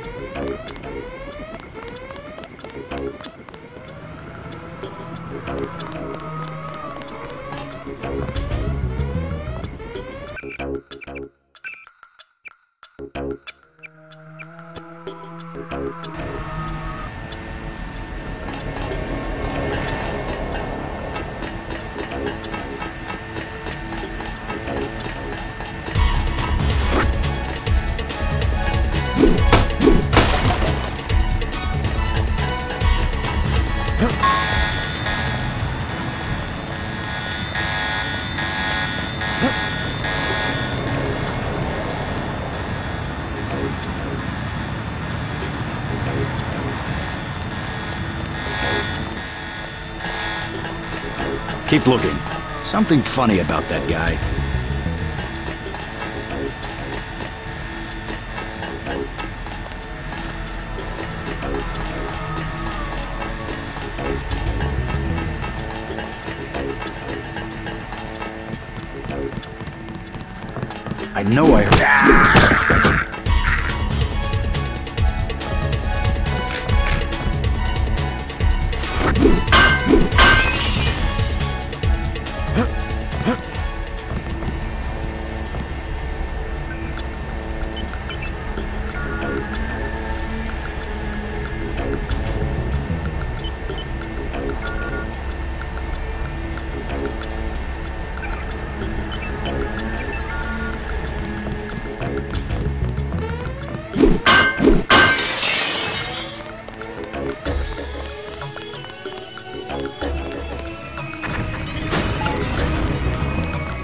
Keep looking. Something funny about that guy. I know I heard.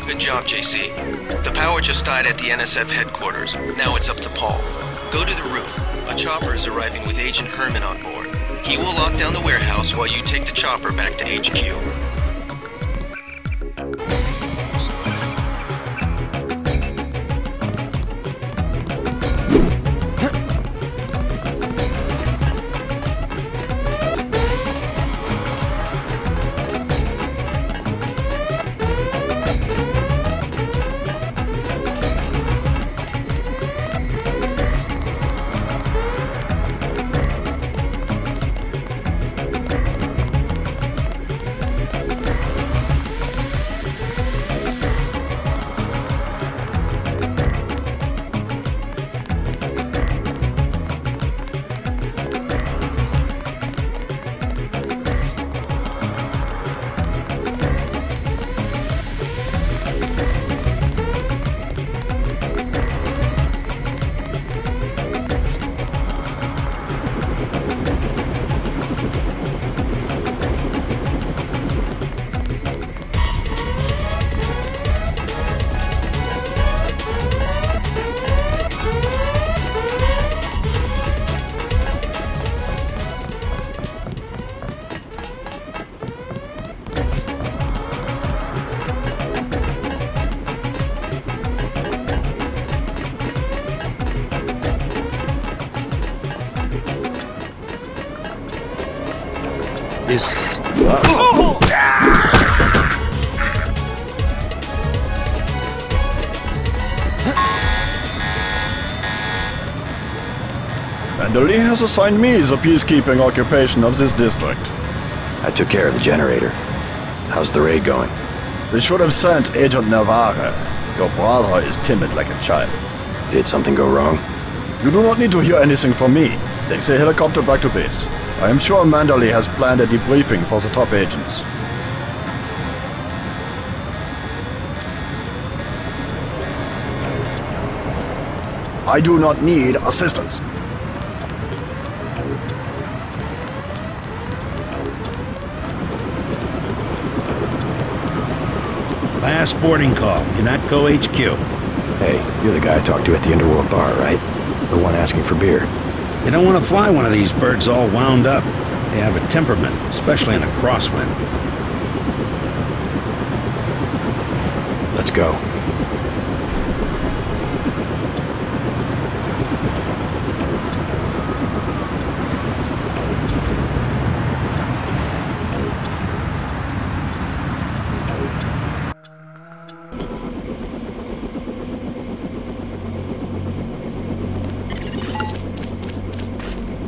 Good job, JC. The power just died at the NSF headquarters. Now it's up to Paul. Go to the roof. A chopper is arriving with Agent Herman on board. He will lock down the warehouse while you take the chopper back to HQ. Manderly has assigned me the peacekeeping occupation of this district. I took care of the generator. How's the raid going? They should have sent Agent Navarre. Your brother is timid like a child. Did something go wrong? You do not need to hear anything from me. Take the helicopter back to base. I am sure Manderly has planned a debriefing for the top agents. I do not need assistance. Last boarding call, UNATCO HQ. Hey, you're the guy I talked to at the Underworld bar, right? The one asking for beer. You don't want to fly one of these birds all wound up. They have a temperament, especially in a crosswind. Let's go.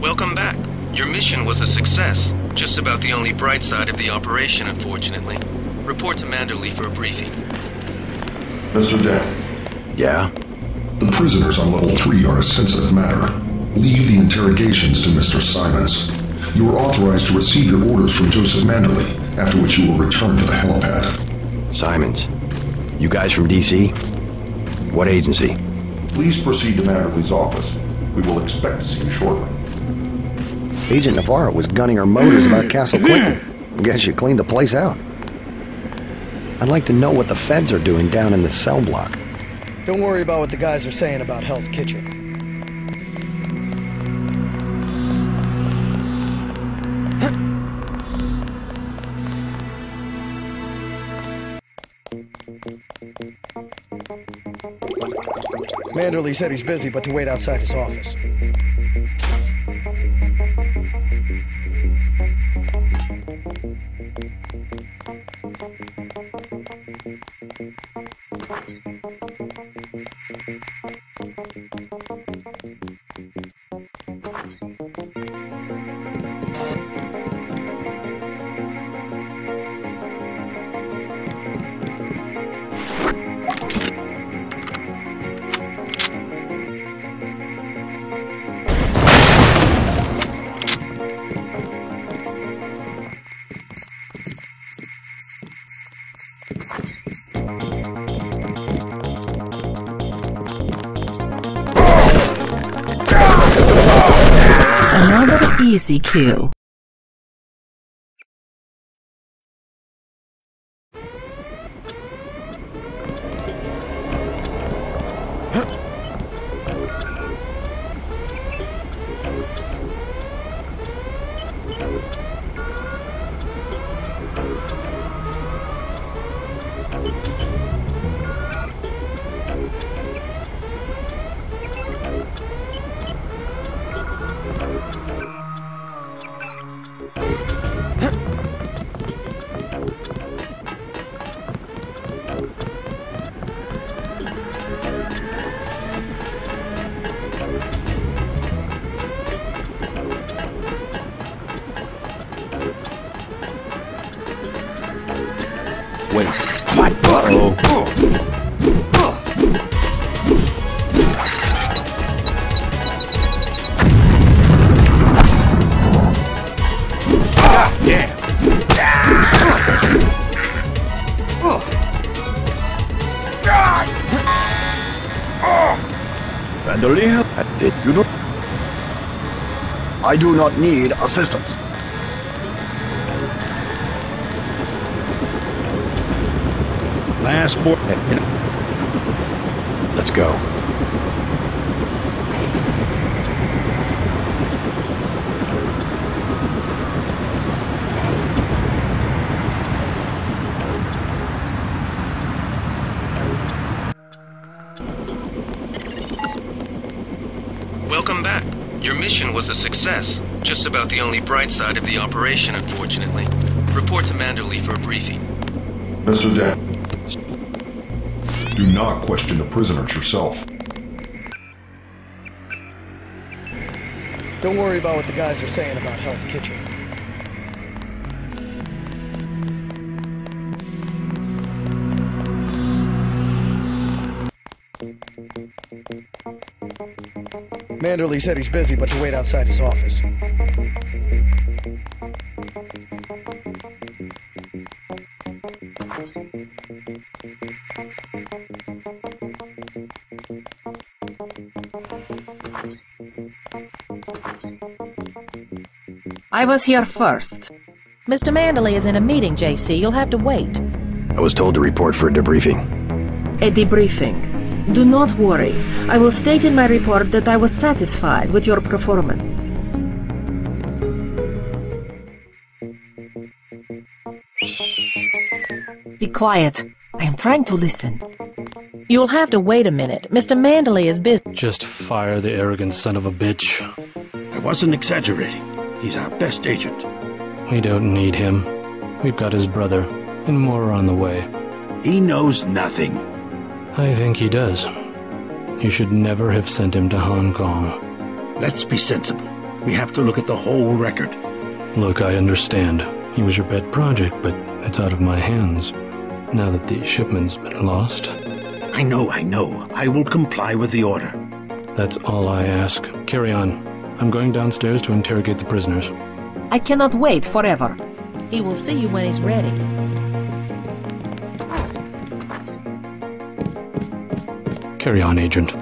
Welcome back. Your mission was a success. Just about the only bright side of the operation, unfortunately. Report to Manderly for a briefing. Mr. Dent. Yeah? The prisoners on level 3 are a sensitive matter. Leave the interrogations to Mr. Simons. You are authorized to receive your orders from Joseph Manderly, after which you will return to the helipad. Simons? You guys from DC? What agency? Please proceed to Manderly's office. We will expect to see you shortly. Agent Navarro was gunning our motors about Castle Clinton. Guess you cleaned the place out. I'd like to know what the feds are doing down in the cell block. Don't worry about what the guys are saying about Hell's Kitchen. Manderly said he's busy, but to wait outside his office. Another easy kill. Wait. What? Uh-oh. God damn. Manderly, you know, I do not need assistance. Last four. Let's go. Welcome back. Your mission was a success. Just about the only bright side of the operation, unfortunately. Report to Manderley for a briefing. Mr. Dan, do not question the prisoners yourself. Don't worry about what the guys are saying about Hell's Kitchen. Manderley said he's busy, but to wait outside his office. I was here first. Mr. Manderley is in a meeting, JC. You'll have to wait. I was told to report for a debriefing. A debriefing. Do not worry. I will state in my report that I was satisfied with your performance. Be quiet. I am trying to listen. You'll have to wait a minute. Mr. Manderley is busy. Just fire the arrogant son of a bitch. I wasn't exaggerating. He's our best agent. We don't need him. We've got his brother, and more are on the way. He knows nothing. I think he does. You should never have sent him to Hong Kong. Let's be sensible. We have to look at the whole record. Look, I understand. He was your pet project, but it's out of my hands. Now that the shipment's been lost. I know. I will comply with the order. That's all I ask. Carry on. I'm going downstairs to interrogate the prisoners. I cannot wait forever. He will see you when he's ready. Carry on, Agent.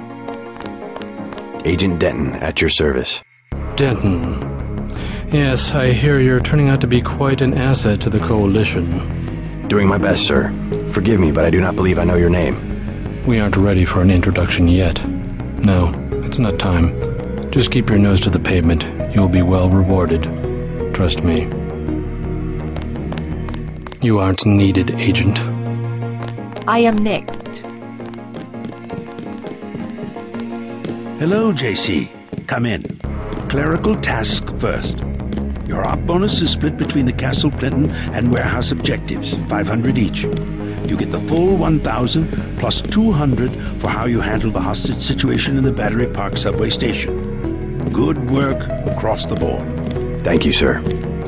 Agent Denton, at your service. Denton. Yes, I hear you're turning out to be quite an asset to the Coalition. Doing my best, sir. Forgive me, but I do not believe I know your name. We aren't ready for an introduction yet. No, it's not time. Just keep your nose to the pavement. You'll be well rewarded. Trust me. You aren't needed, Agent. I am next. Hello, JC. Come in. Clerical task first. Your op bonus is split between the Castle Clinton and warehouse objectives, 500 each. You get the full 1,000 plus 200 for how you handle the hostage situation in the Battery Park subway station. Good work across the board. Thank you, sir.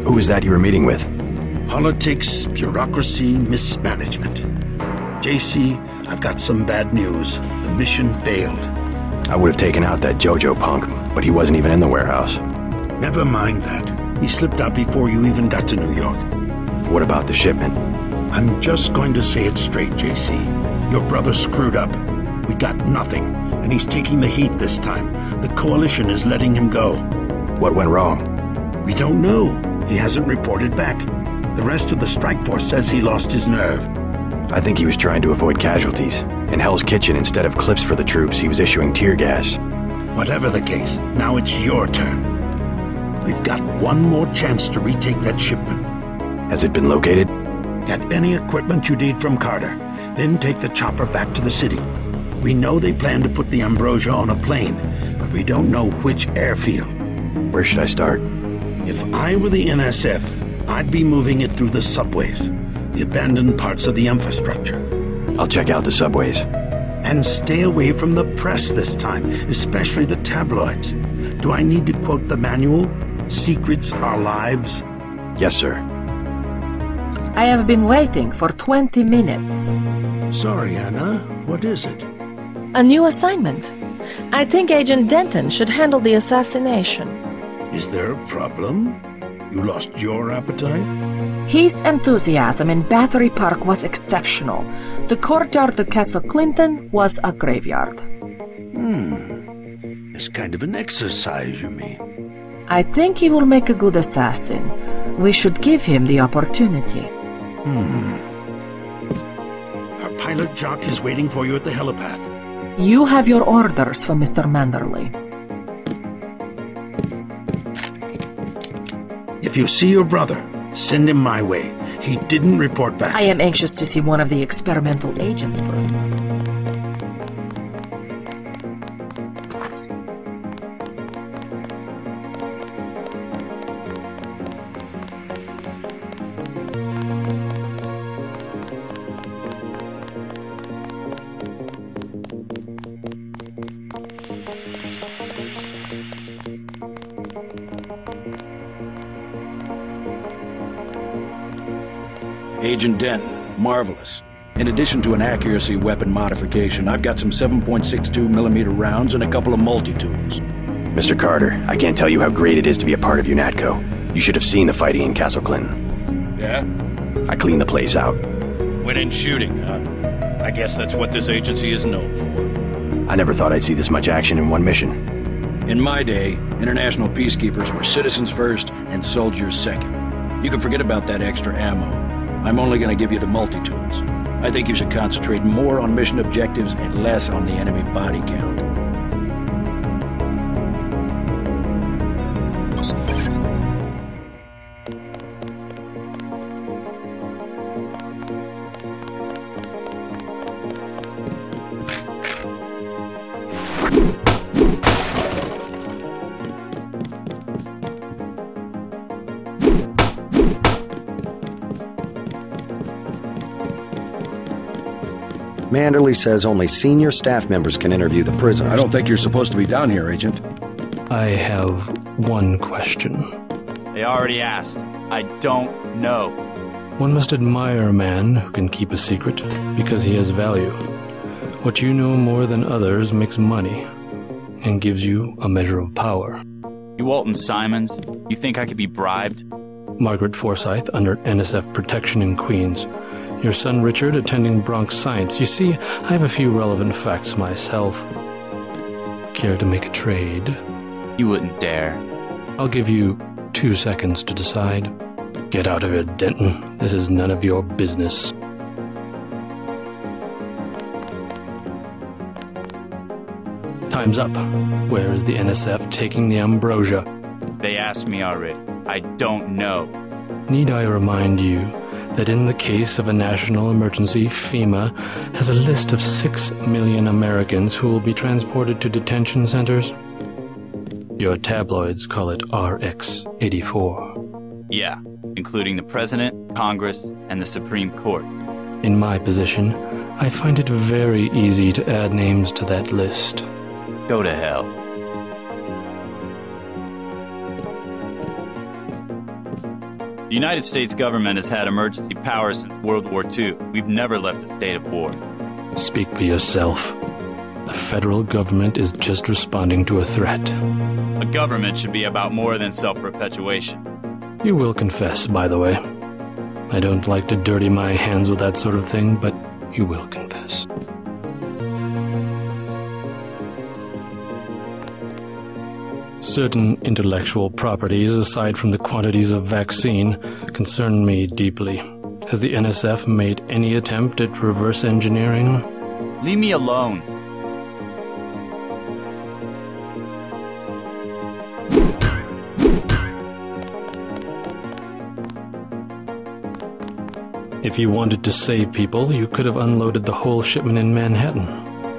Who is that you were meeting with? Politics, bureaucracy, mismanagement. JC, I've got some bad news. The mission failed. I would have taken out that JoJo punk, but he wasn't even in the warehouse. Never mind that. He slipped out before you even got to New York. What about the shipment? I'm just going to say it straight, JC. Your brother screwed up. We got nothing, and he's taking the heat this time. The Coalition is letting him go. What went wrong? We don't know. He hasn't reported back. The rest of the strike force says he lost his nerve. I think he was trying to avoid casualties. In Hell's Kitchen, instead of clips for the troops, he was issuing tear gas. Whatever the case, now it's your turn. We've got one more chance to retake that shipment. Has it been located? Get any equipment you need from Carter, then take the chopper back to the city. We know they plan to put the Ambrosia on a plane, but we don't know which airfield. Where should I start? If I were the NSF, I'd be moving it through the subways, the abandoned parts of the infrastructure. I'll check out the subways. And stay away from the press this time, especially the tabloids. Do I need to quote the manual? Secrets are lives? Yes, sir. I have been waiting for 20 minutes. Sorry, Anna. What is it? A new assignment. I think Agent Denton should handle the assassination. Is there a problem? You lost your appetite? His enthusiasm in Battery Park was exceptional. The courtyard of Castle Clinton was a graveyard. It's kind of an exercise, you mean? I think he will make a good assassin. We should give him the opportunity. Our pilot Jock is waiting for you at the helipad. You have your orders for Mr. Manderley. If you see your brother, send him my way. He didn't report back. I am anxious to see one of the experimental agents perform. Agent Denton, marvelous. In addition to an accuracy weapon modification, I've got some 7.62mm rounds and a couple of multi-tools. Mr. Carter, I can't tell you how great it is to be a part of UNATCO. You should have seen the fighting in Castle Clinton. Yeah? I cleaned the place out. Went in shooting, huh? I guess that's what this agency is known for. I never thought I'd see this much action in one mission. In my day, international peacekeepers were citizens first and soldiers second. You can forget about that extra ammo. I'm only going to give you the multi-tools. I think you should concentrate more on mission objectives and less on the enemy body count. Manderley says only senior staff members can interview the prisoners. I don't think you're supposed to be down here, Agent. I have one question. They already asked. I don't know. One must admire a man who can keep a secret because he has value. What you know more than others makes money and gives you a measure of power. You Walton Simons, you think I could be bribed? Margaret Forsyth under NSF protection in Queens. Your son Richard attending Bronx Science. You see, I have a few relevant facts myself. Care to make a trade? You wouldn't dare. I'll give you 2 seconds to decide. Get out of here, Denton. This is none of your business. Time's up. Where is the NSF taking the Ambrosia? They asked me already. I don't know. Need I remind you that in the case of a national emergency, FEMA has a list of 6 million Americans who will be transported to detention centers? Your tabloids call it RX-84. Yeah, including the President, Congress, and the Supreme Court. In my position, I find it very easy to add names to that list. Go to hell. The United States government has had emergency powers since World War II. We've never left a state of war. Speak for yourself. The federal government is just responding to a threat. A government should be about more than self-perpetuation. You will confess, by the way. I don't like to dirty my hands with that sort of thing, but you will confess. Certain intellectual properties, aside from the quantities of vaccine, concern me deeply. Has the NSF made any attempt at reverse engineering? Leave me alone. If you wanted to save people, you could have unloaded the whole shipment in Manhattan.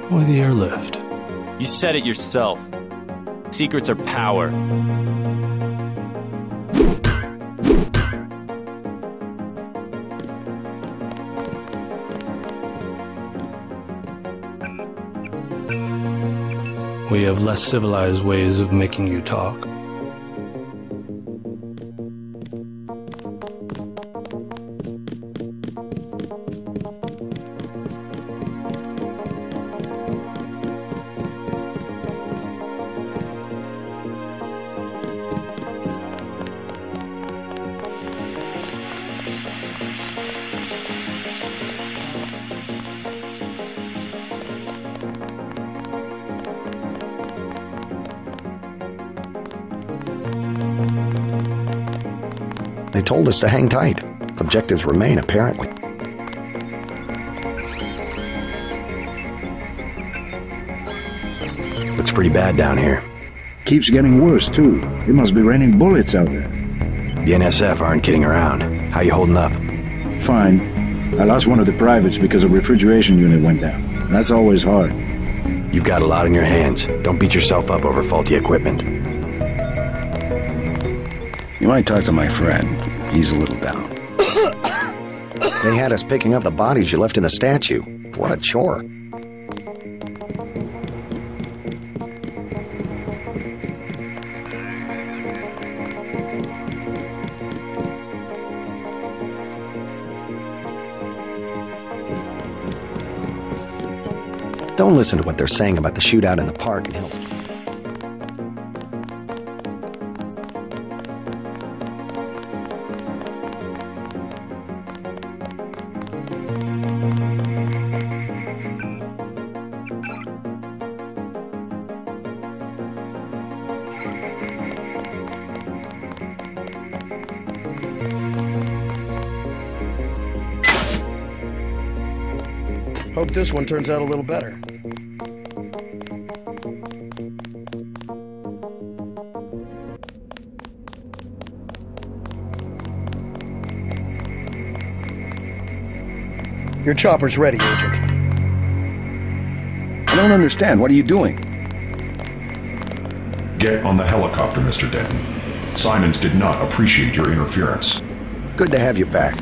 Why the airlift? You said it yourself. Secrets are power. We have less civilized ways of making you talk. They told us to hang tight. Objectives remain, apparently. Looks pretty bad down here. Keeps getting worse, too. It must be raining bullets out there. The NSF aren't kidding around. How you holding up? Fine. I lost one of the privates because a refrigeration unit went down. That's always hard. You've got a lot on your hands. Don't beat yourself up over faulty equipment. You might talk to my friend. He's a little down. They had us picking up the bodies you left in the statue. What a chore. Don't listen to what they're saying about the shootout in the park in Hills. Hope this one turns out a little better. Your chopper's ready, Agent. I don't understand. What are you doing? Get on the helicopter, Mr. Denton. Simons did not appreciate your interference. Good to have you back.